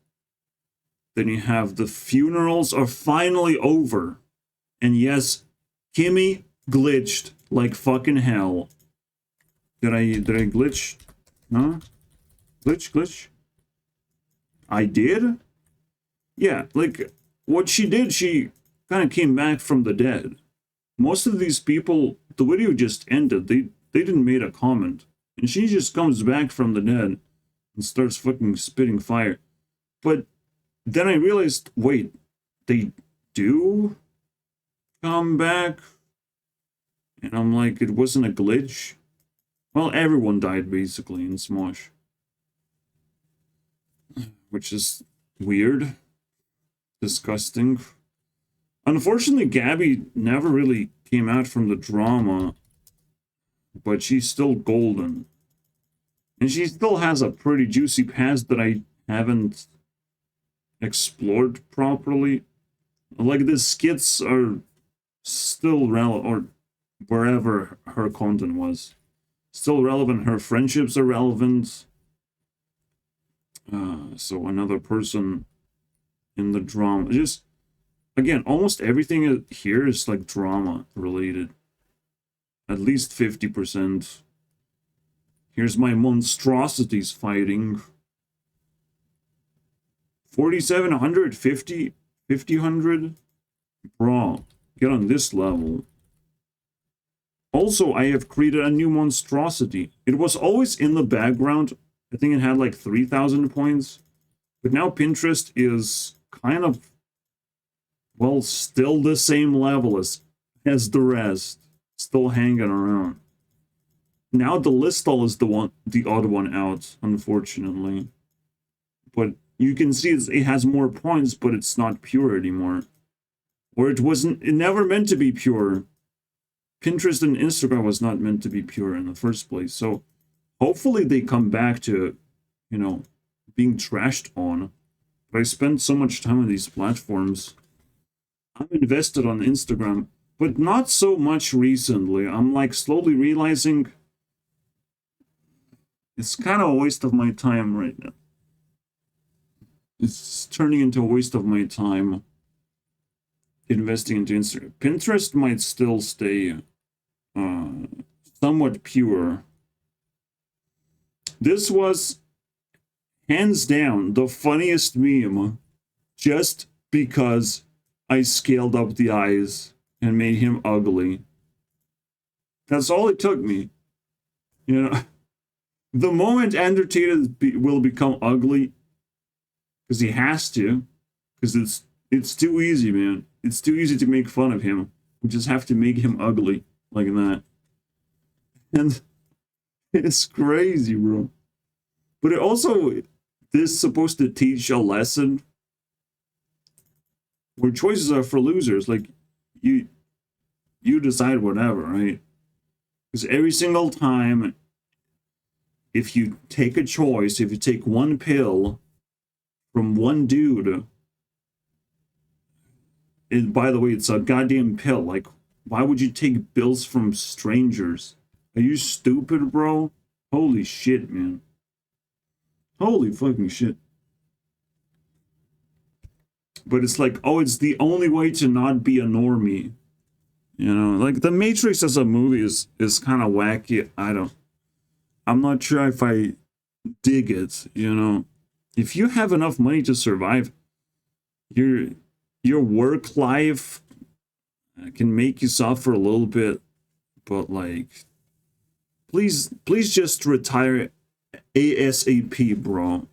Then you have the funerals are finally over. And yes, Kimmy glitched like fucking hell. Did I glitch? Huh? Glitch? I did? Yeah, like, what she did, she kind of came back from the dead. Most of these people, the video just ended. They didn't make a comment. And she just comes back from the dead and starts fucking spitting fire. But then I realized, wait, they do come back? And I'm like, it wasn't a glitch? Well, everyone died basically in Smosh. Which is weird. Disgusting. Unfortunately, Gabby never really came out from the drama. But she's still golden. And she still has a pretty juicy past that I haven't explored properly. Like, the skits are still relevant, or wherever her content was. Still relevant. Her friendships are relevant. So another person in the drama. Just, again, almost everything here is like drama related. At least 50%. Here's my monstrosities fighting. 4,700, 50, 5,000. Bro, get on this level. Also, I have created a new monstrosity. It was always in the background. I think it had like 3,000 points. But now Pinterest is kind of, well, still the same level as the rest. Still hanging around. Now the Listal is the odd one out, unfortunately. But you can see it has more points, but it's not pure anymore. Or it never meant to be pure. Pinterest and Instagram was not meant to be pure in the first place. So hopefully they come back to, you know, being trashed on. But I spend so much time on these platforms. I'm invested on Instagram, but not so much recently. I'm like slowly realizing it's kind of a waste of my time right now. It's turning into a waste of my time investing into Instagram. Pinterest might still stay somewhat pure. This was hands down the funniest meme just because I scaled up the eyes and made him ugly. That's all it took me. You know, the moment Undertaker will become ugly, because he has to, because it's too easy, man. It's too easy to make fun of him. We just have to make him ugly like that. And it's crazy, bro. But it also, this is supposed to teach a lesson where choices are for losers. Like, you decide whatever, right? Because every single time, if you take a choice, if you take one pill from one dude, by the way, it's a goddamn pill. Like, why would you take pills from strangers? Are you stupid, bro? Holy shit, man. Holy fucking shit. But it's like, oh, it's the only way to not be a normie. You know, like The Matrix as a movie is kind of wacky. I'm not sure if I dig it, you know. If you have enough money to survive, your work life can make you suffer a little bit, but like, please just retire ASAP, bro.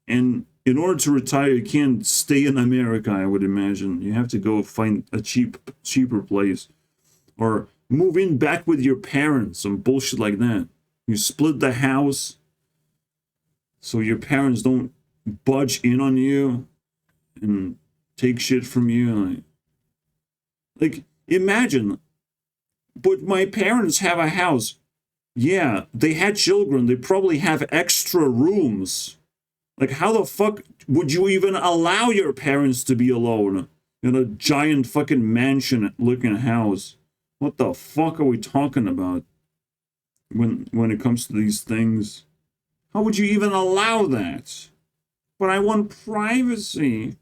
And in order to retire, you can't stay in America, I would imagine. You have to go find a cheaper place. Or move in back with your parents, some bullshit like that. You split the house so your parents don't budge in on you and take shit from you. Like, imagine, but my parents have a house. Yeah, they had children. They probably have extra rooms. Like, how the fuck would you even allow your parents to be alone in a giant fucking mansion-looking house? What the fuck are we talking about when it comes to these things? How would you even allow that? But I want privacy.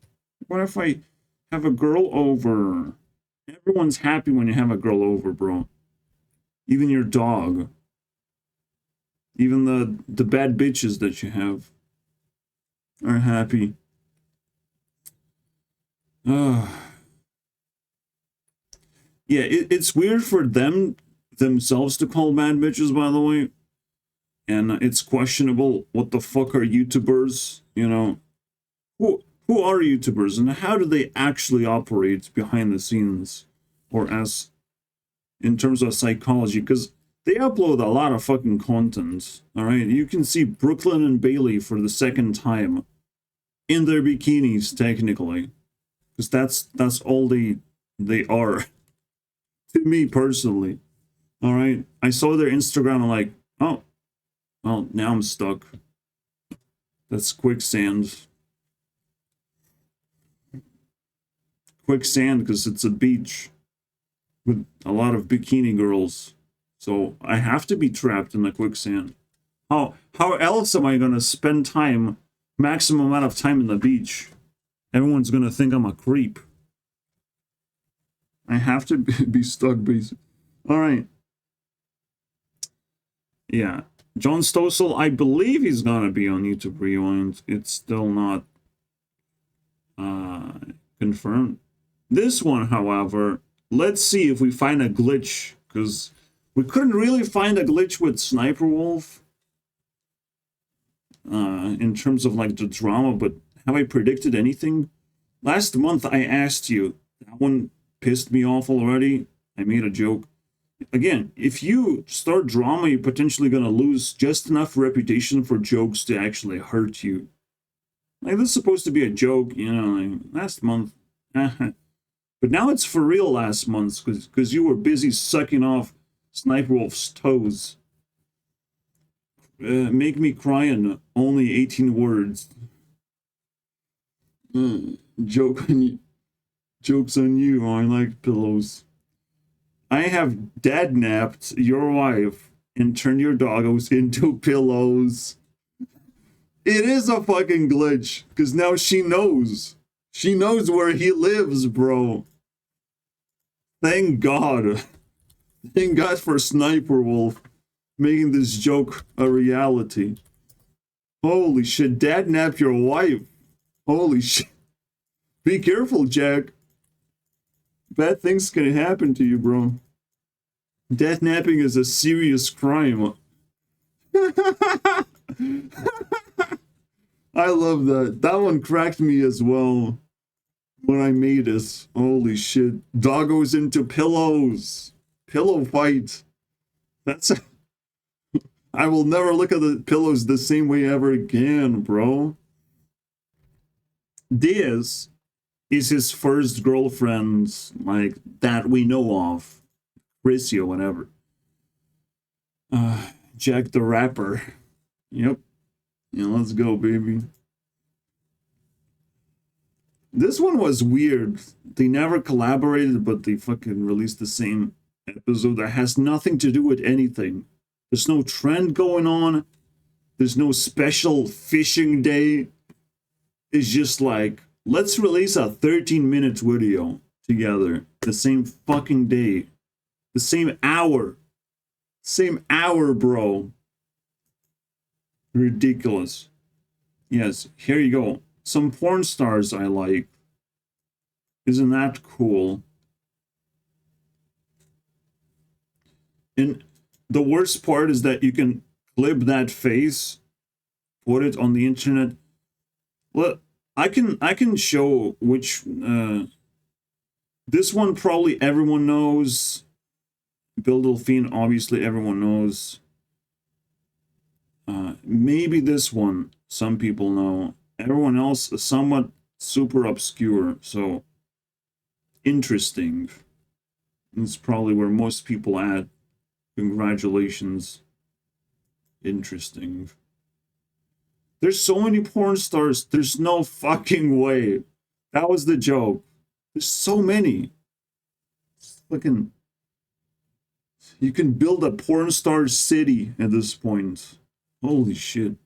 What if I have a girl over? Everyone's happy when you have a girl over, bro. Even your dog. Even the bad bitches that you have are happy. Yeah, it's weird for themselves to call bad bitches, by the way. And it's questionable. What the fuck are YouTubers? You know, who are YouTubers and how do they actually operate behind the scenes, or as in terms of psychology? Because They upload a lot of fucking content. Alright, you can see Brooklyn and Bailey for the second time. In their bikinis, technically. Because that's all they are. To me, personally. Alright, I saw their Instagram, I'm like, oh, well, now I'm stuck. That's quicksand. Quicksand, because it's a beach. With a lot of bikini girls. So I have to be trapped in the quicksand. How else am I gonna spend time, maximum amount of time in the beach? Everyone's gonna think I'm a creep. I have to be stuck, basically. Alright. Yeah. John Stossel, I believe he's gonna be on YouTube Rewind. It's still not confirmed. This one, however, let's see if we find a glitch, because we couldn't really find a glitch with Sniper Wolf in terms of like the drama, but have I predicted anything? Last month I asked you, that one pissed me off already. I made a joke. Again, if you start drama, you're potentially gonna lose just enough reputation for jokes to actually hurt you. Like, this is supposed to be a joke, you know, like, last month. But now it's for real last month, because you were busy sucking off Sniper Wolf's toes. Make me cry in only 18 words. Joke on you. Joke's on you, I like pillows. I have dad-napped your wife and turned your doggos into pillows. It is a fucking glitch, because now she knows. She knows where he lives, bro. Thank God. Thank God for Sniper Wolf making this joke a reality. Holy shit, dad napped your wife. Holy shit. Be careful, Jack. Bad things can happen to you, bro. Dad napping is a serious crime. I love that. That one cracked me as well when I made it. Holy shit. Doggos into pillows. Pillow fight. That's a... I will never look at the pillows the same way ever again, bro. This is his first girlfriend, like, that we know of. Chrissy or whatever. Jack the Rapper. Yep. Yeah, let's go, baby. This one was weird. They never collaborated, but they fucking released the same episode that has nothing to do with anything. There's no trend going on. There's no special fishing day. It's just like, let's release a 13-minute video together the same fucking day. The same hour. Same hour, bro. Ridiculous. Yes, here you go. Some porn stars I like. Isn't that cool? And the worst part is that you can clip that face, put it on the internet. Well, I can show which this one probably everyone knows. Bill Delphine, obviously everyone knows. Maybe this one, some people know. Everyone else is somewhat super obscure, so interesting. It's probably where most people at. Congratulations. Interesting. There's so many porn stars, there's no fucking way. That was the joke. There's so many. It's fucking... You can build a porn star city at this point. Holy shit.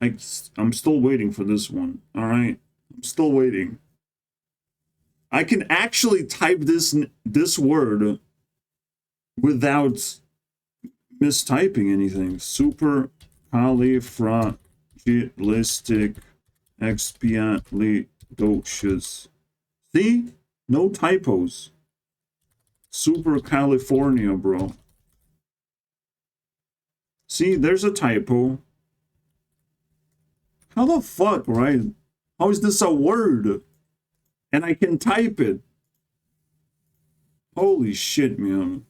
I'm still waiting for this one. Alright? I'm still waiting. I can actually type this word without mistyping anything. Supercalifragilisticexpialidocious. See? No typos. Super California, bro. See, there's a typo. How the fuck, right? How is this a word? And I can type it. Holy shit, man.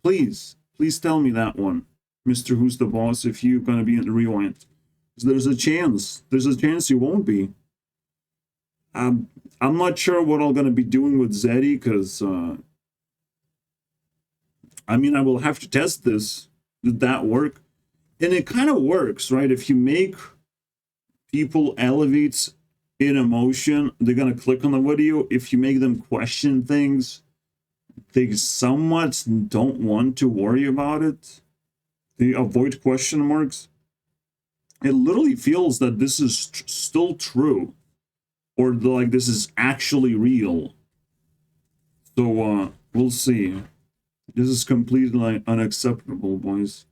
Please tell me that one, Mr. Who's the Boss, if you're gonna be in the rewind. There's a chance. There's a chance you won't be. I'm not sure what I'm gonna be doing with Zeddy, because I mean, I will have to test this. Did that work? And it kind of works, right? If you make people elevate in emotion, they're gonna click on the video. If you make them question things, they somewhat don't want to worry about it. They avoid question marks. It literally feels that this is still true, or like this is actually real. So we'll see. This is completely unacceptable, boys.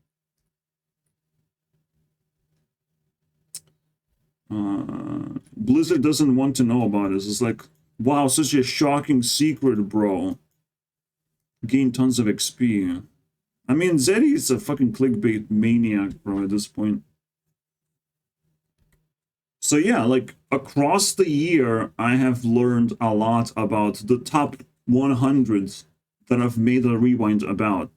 Blizzard doesn't want to know about this. It's like, wow, such a shocking secret, bro. Gain tons of XP. I mean, Zeddy is a fucking clickbait maniac, bro, at this point. So yeah, like, across the year, I have learned a lot about the top 100 that I've made a rewind about.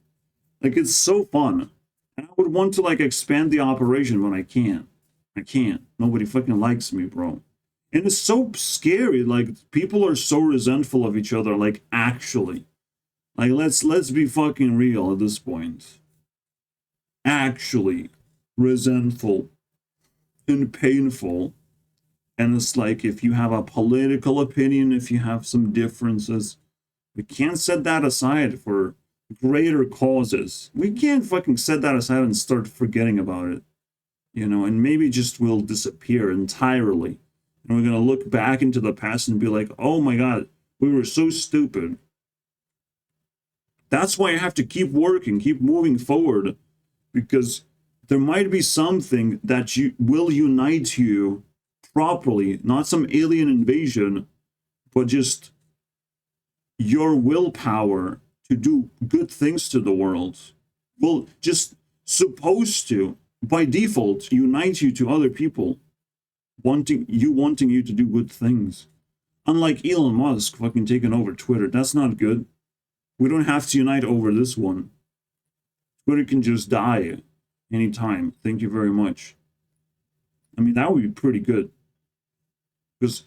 Like, it's so fun. And I would want to, like, expand the operation, but I can't. I can't. Nobody fucking likes me, bro. And it's so scary. Like, people are so resentful of each other, like, actually. Like, let's be fucking real at this point. Actually resentful and painful. And it's like, if you have a political opinion, if you have some differences, we can't set that aside for greater causes. We can't fucking set that aside and start forgetting about it. You know, and maybe just will disappear entirely. And we're going to look back into the past and be like, oh my God, we were so stupid. That's why I have to keep working, keep moving forward, because there might be something that will unite you properly, not some alien invasion, but just your willpower to do good things to the world. Well, just supposed to, by default, unite you to other people, wanting you to do good things. Unlike Elon Musk fucking taking over Twitter. That's not good. We don't have to unite over this one. Twitter can just die anytime. Thank you very much. I mean, that would be pretty good. Because,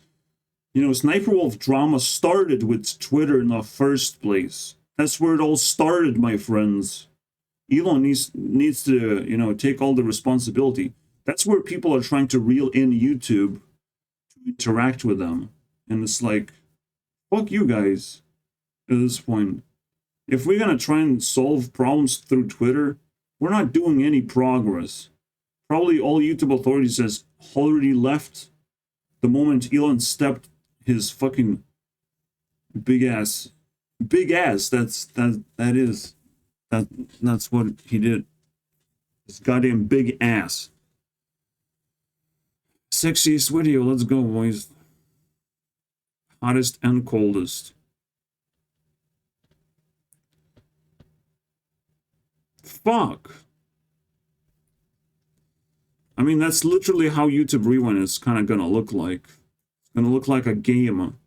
you know, Sniper Wolf drama started with Twitter in the first place. That's where it all started, my friends. Elon needs to, you know, take all the responsibility. That's where people are trying to reel in YouTube to interact with them. And it's like, fuck you guys at this point. If we're going to try and solve problems through Twitter, we're not doing any progress. Probably all YouTube authorities has already left the moment Elon stepped his fucking big ass, that's what he did. His goddamn big ass. Sexiest video, let's go, boys. Hottest and coldest. Fuck. I mean, that's literally how YouTube Rewind is kind of gonna look like. It's gonna look like a game.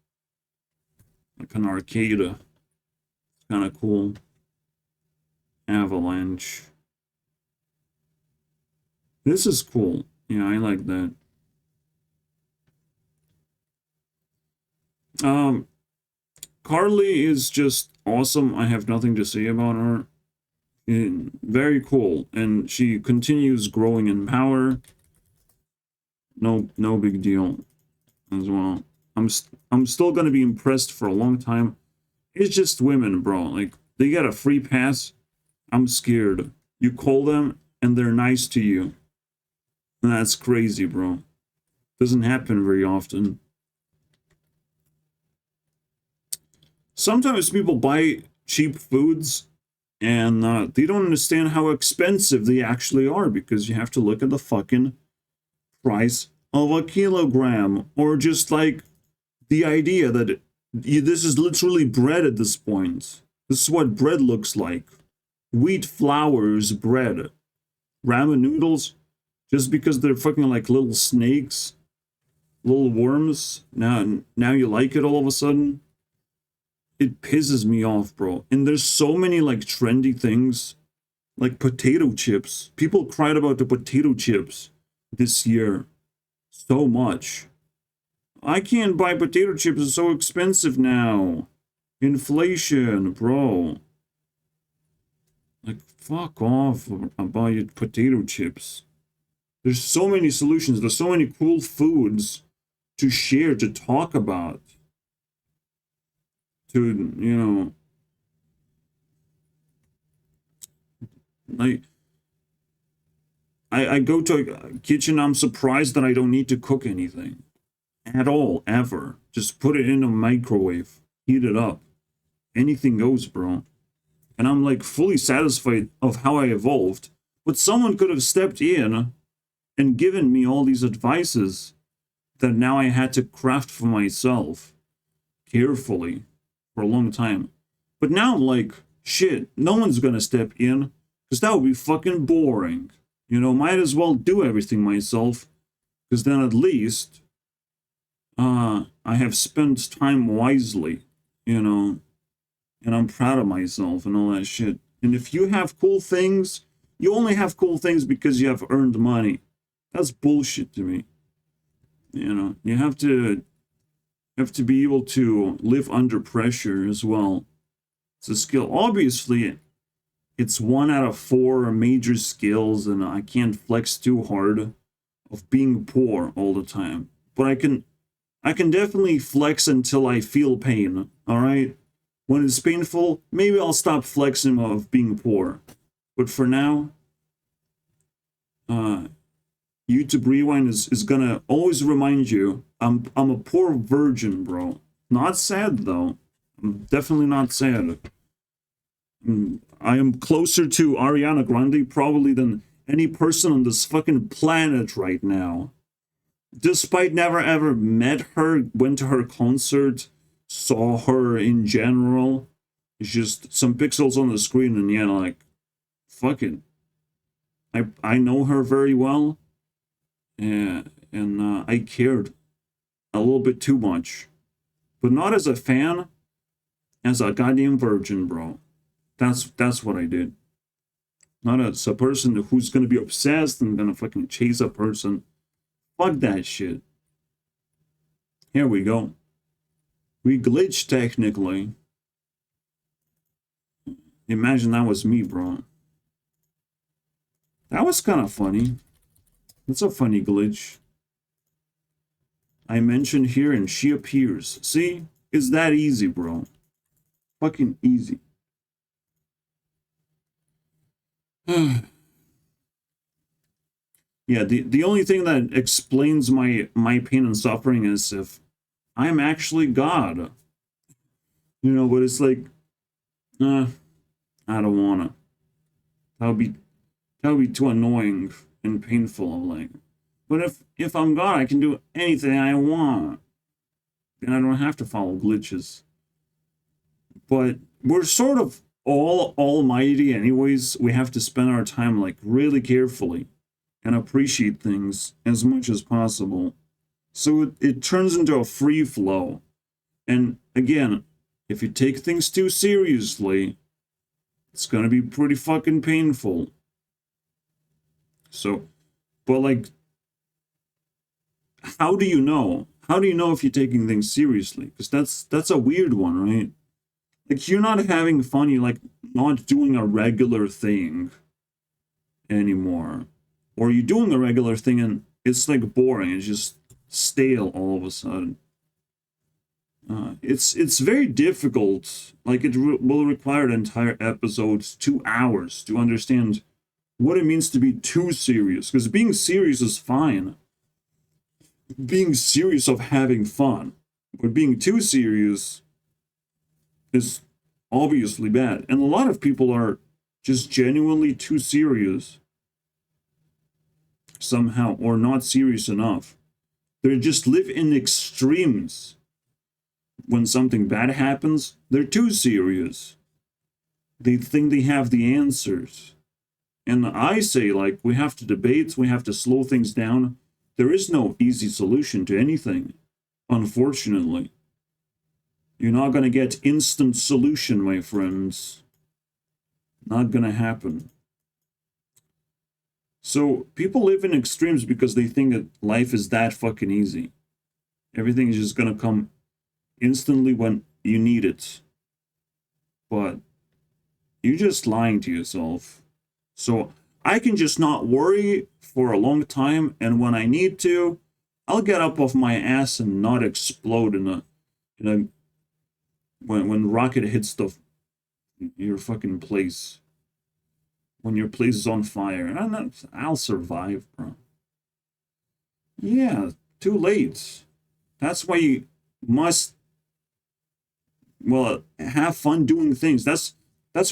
Like an arcade. It's kind of cool. Avalanche. This is cool. Yeah, I like that. Carly is just awesome. I have nothing to say about her. Very cool, and she continues growing in power. No big deal as well. I'm still gonna be impressed for a long time. It's just women, bro. Like, they get a free pass. I'm scared. You call them and they're nice to you. That's crazy, bro. Doesn't happen very often. Sometimes people buy cheap foods and they don't understand how expensive they actually are, because you have to look at the fucking price of a kilogram, or just like the idea that this is literally bread at this point. This is what bread looks like. Wheat flour is bread. Ramen noodles, just because they're fucking like little snakes, little worms, now you like it all of a sudden. it pisses me off, bro. And there's so many like trendy things, like potato chips. People cried about the potato chips this year so much. I can't buy potato chips, it's so expensive now. Inflation, bro. Like, fuck off about your potato chips. There's so many solutions, there's so many cool foods to share, to talk about. To, you know, like, I go to a kitchen, I'm surprised that I don't need to cook anything. At all, ever. Just put it in a microwave, heat it up. Anything goes, bro. And I'm like fully satisfied of how I evolved. But someone could have stepped in and given me all these advices that now I had to craft for myself carefully for a long time. But now I'm like, shit, no one's gonna step in because that would be fucking boring. You know, might as well do everything myself because then at least I have spent time wisely, you know, and I'm proud of myself and all that shit. And if you have cool things, you only have cool things because you have earned money. That's bullshit to me. You know, you have to be able to live under pressure as well. It's a skill. Obviously, it's 1 out of 4 major skills, and I can't flex too hard of being poor all the time. But I can definitely flex until I feel pain, all right? When it's painful, maybe I'll stop flexing of being poor. But for now, YouTube Rewind is gonna always remind you, I'm a poor virgin, bro. Not sad, though. I'm definitely not sad. I am closer to Ariana Grande probably than any person on this fucking planet right now. Despite never ever met her, went to her concert, saw her in general. It's just some pixels on the screen, and yeah, like, fuck it. I know her very well, and I cared a little bit too much. But not as a fan, as a goddamn virgin, bro. That's what I did. Not as a person who's gonna be obsessed and gonna fucking chase a person. Fuck that shit. Here we go. We glitched technically. Imagine that was me, bro. That was kind of funny. That's a funny glitch. I mentioned here and she appears. See? It's that easy, bro. Fucking easy. Yeah, the only thing that explains my pain and suffering is if I'm actually God. You know, but it's like, I don't wanna. That would be too annoying and painful. Like, but if I'm God, I can do anything I want. Then I don't have to follow glitches. But we're sort of all almighty anyways. We have to spend our time like really carefully and appreciate things as much as possible. So it turns into a free flow. And again, if you take things too seriously, it's gonna be pretty fucking painful. So, but like, how do you know? How do you know if you're taking things seriously? Because that's a weird one, right? Like, you're not having fun, you're like not doing a regular thing anymore. Or you're doing a regular thing and it's like boring, it's just stale all of a sudden. It's very difficult. Like, it will require an entire episode, 2 hours, to understand what it means to be too serious. Because being serious is fine. Being serious of having fun. But being too serious is obviously bad. And a lot of people are just genuinely too serious somehow, or not serious enough. They just live in extremes. When something bad happens, they're too serious. They think they have the answers. And I say, like, we have to debate, we have to slow things down. There is no easy solution to anything, unfortunately. You're not gonna get instant solution, my friends. Not gonna happen. So people live in extremes because they think that life is that fucking easy. Everything is just gonna come instantly when you need it. But you're just lying to yourself. So I can just not worry for a long time, and when I need to, I'll get up off my ass and not explode in a when rocket hits your fucking place. When your place is on fire. And I'll survive, bro. Yeah, too late. That's why you must, well, have fun doing things. That's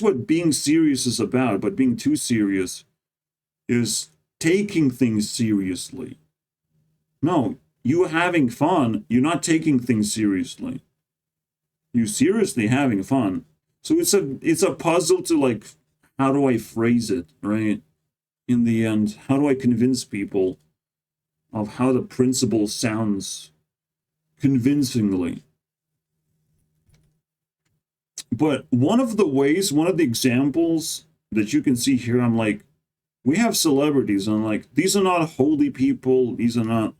what being serious is about. But being too serious is taking things seriously. No, you having fun, you're not taking things seriously. You seriously having fun. So it's a puzzle to, like, how do I phrase it, right? In the end, how do I convince people of how the principle sounds convincingly? But one of the examples that you can see here, I'm like, we have celebrities, and like, these are not holy people. These are not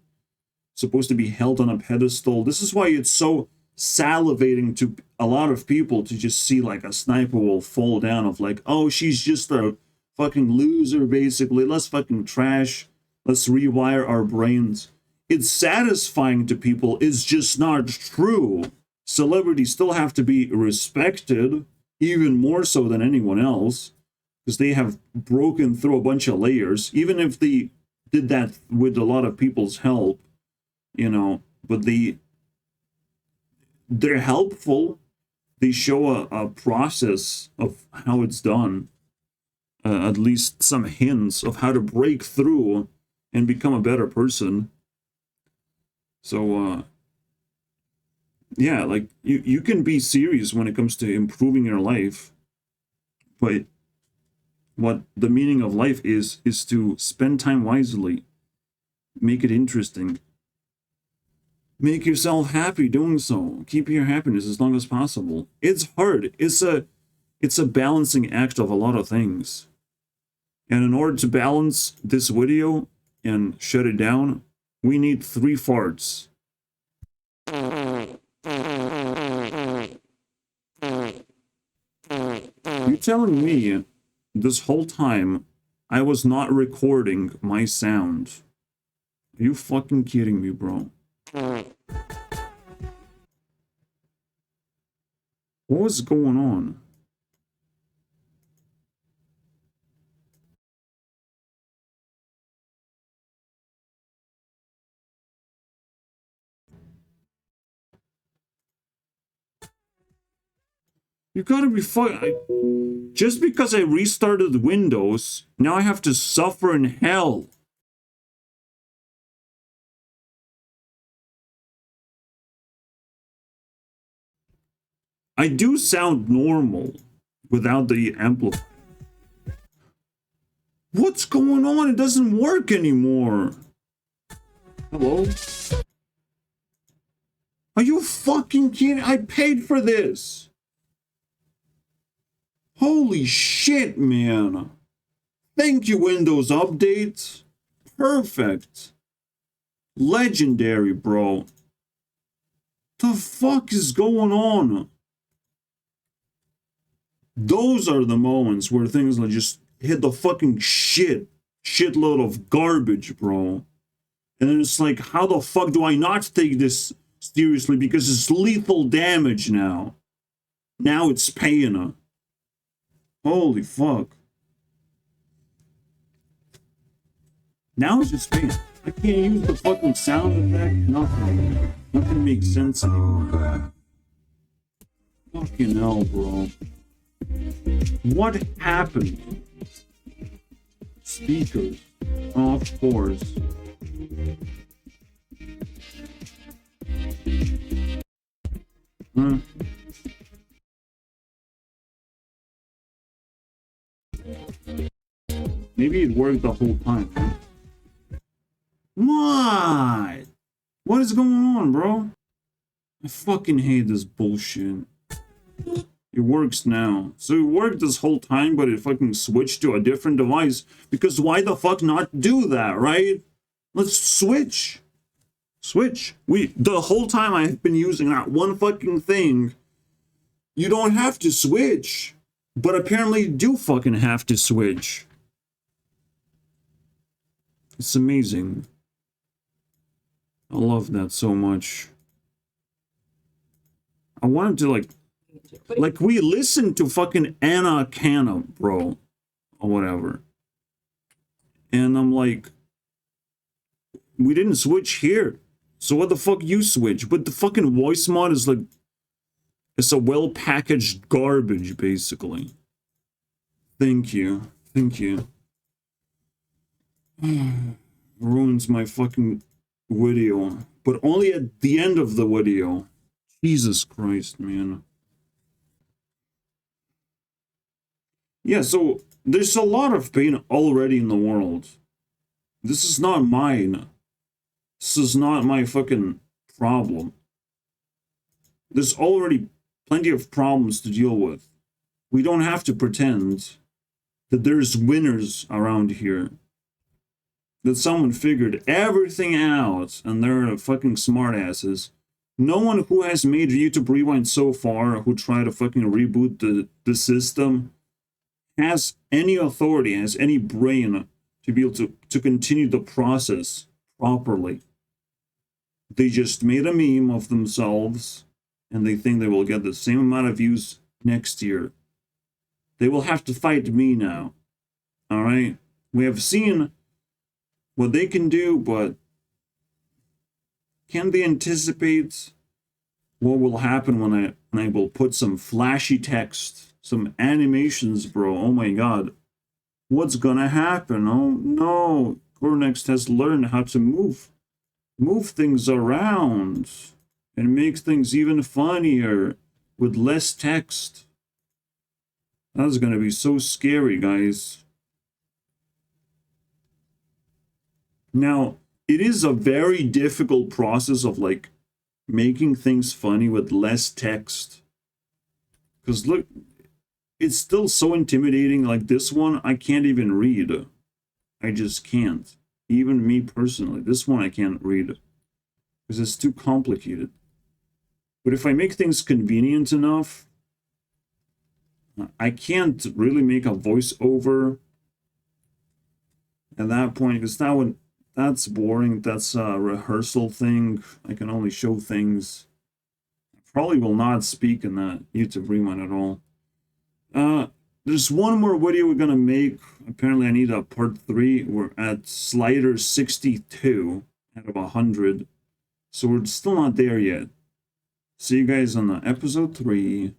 supposed to be held on a pedestal. This is why it's so salivating to a lot of people to just see like a sniper wolf fall down of like, oh, she's just a fucking loser, basically. Let's fucking trash. Let's rewire our brains. It's satisfying to people. It's just not true. Celebrities still have to be respected, even more so than anyone else, because they have broken through a bunch of layers, even if they did that with a lot of people's help, you know, but they're helpful. They show a process of how it's done, at least some hints of how to break through and become a better person. So, yeah, like, you can be serious when it comes to improving your life, but what the meaning of life is to spend time wisely, make it interesting, make yourself happy doing so, keep your happiness as long as possible. It's hard. It's a balancing act of a lot of things. And in order to balance this video and shut it down, we need 3 farts. You telling me this whole time I was not recording my sound? Are you fucking kidding me, bro? What was going on? You gotta be just because I restarted Windows, now I have to suffer in hell. I do sound normal without the amplifier. What's going on? It doesn't work anymore. Hello? Are you fucking kidding? I paid for this. Holy shit, man. Thank you, Windows Update. Perfect. Legendary, bro. The fuck is going on? Those are the moments where things like just hit the fucking shitload of garbage, bro. And then it's like, how the fuck do I not take this seriously? Because it's lethal damage now. Now it's paying her. Holy fuck. Now it's just paying. I can't use the fucking sound effect. Nothing. Nothing makes sense anymore. Fucking hell, bro. What happened? Speakers. Oh, of course. Huh? Maybe it worked the whole time. Huh? What? What is going on, bro? I fucking hate this bullshit. It works now. So it worked this whole time, but it fucking switched to a different device. Because why the fuck not do that, right? Let's switch. Switch. The whole time I've been using that one fucking thing. You don't have to switch. But apparently you do fucking have to switch. It's amazing. I love that so much. I wanted to like we listened to fucking Anna Canna, bro, or whatever. And I'm like, we didn't switch here. So what the fuck you switch? But the fucking voice mod is like, it's a well-packaged garbage, basically. Thank you. Thank you. Ruins my fucking video. But only at the end of the video. Jesus Christ, man. Yeah, so there's a lot of pain already in the world. This is not mine. This is not my fucking problem. There's already plenty of problems to deal with. We don't have to pretend that there's winners around here. That someone figured everything out and they're fucking smartasses. No one who has made YouTube Rewind so far, who tried to fucking reboot the system, has any authority, has any brain to be able to continue the process properly. They just made a meme of themselves, and they think they will get the same amount of views next year. They will have to fight me now. Alright? We have seen what they can do, but can they anticipate what will happen when I will put some flashy text, some animations, bro? Oh my god. What's gonna happen? Oh no. Gurunext has learned how to move things around and make things even funnier with less text. That's gonna be so scary, guys. Now, it is a very difficult process of like making things funny with less text. Because look, it's still so intimidating. Like this one, I can't even read. I just can't. Even me personally, this one I can't read. Because it's too complicated. But if I make things convenient enough, I can't really make a voiceover at that point. Because that one, that's boring. That's a rehearsal thing. I can only show things. I probably will not speak in that YouTube Rewind at all. There's one more video we're gonna make. Apparently I need a part 3. We're at slider 62 out of 100. So we're still not there yet. See you guys on episode 3.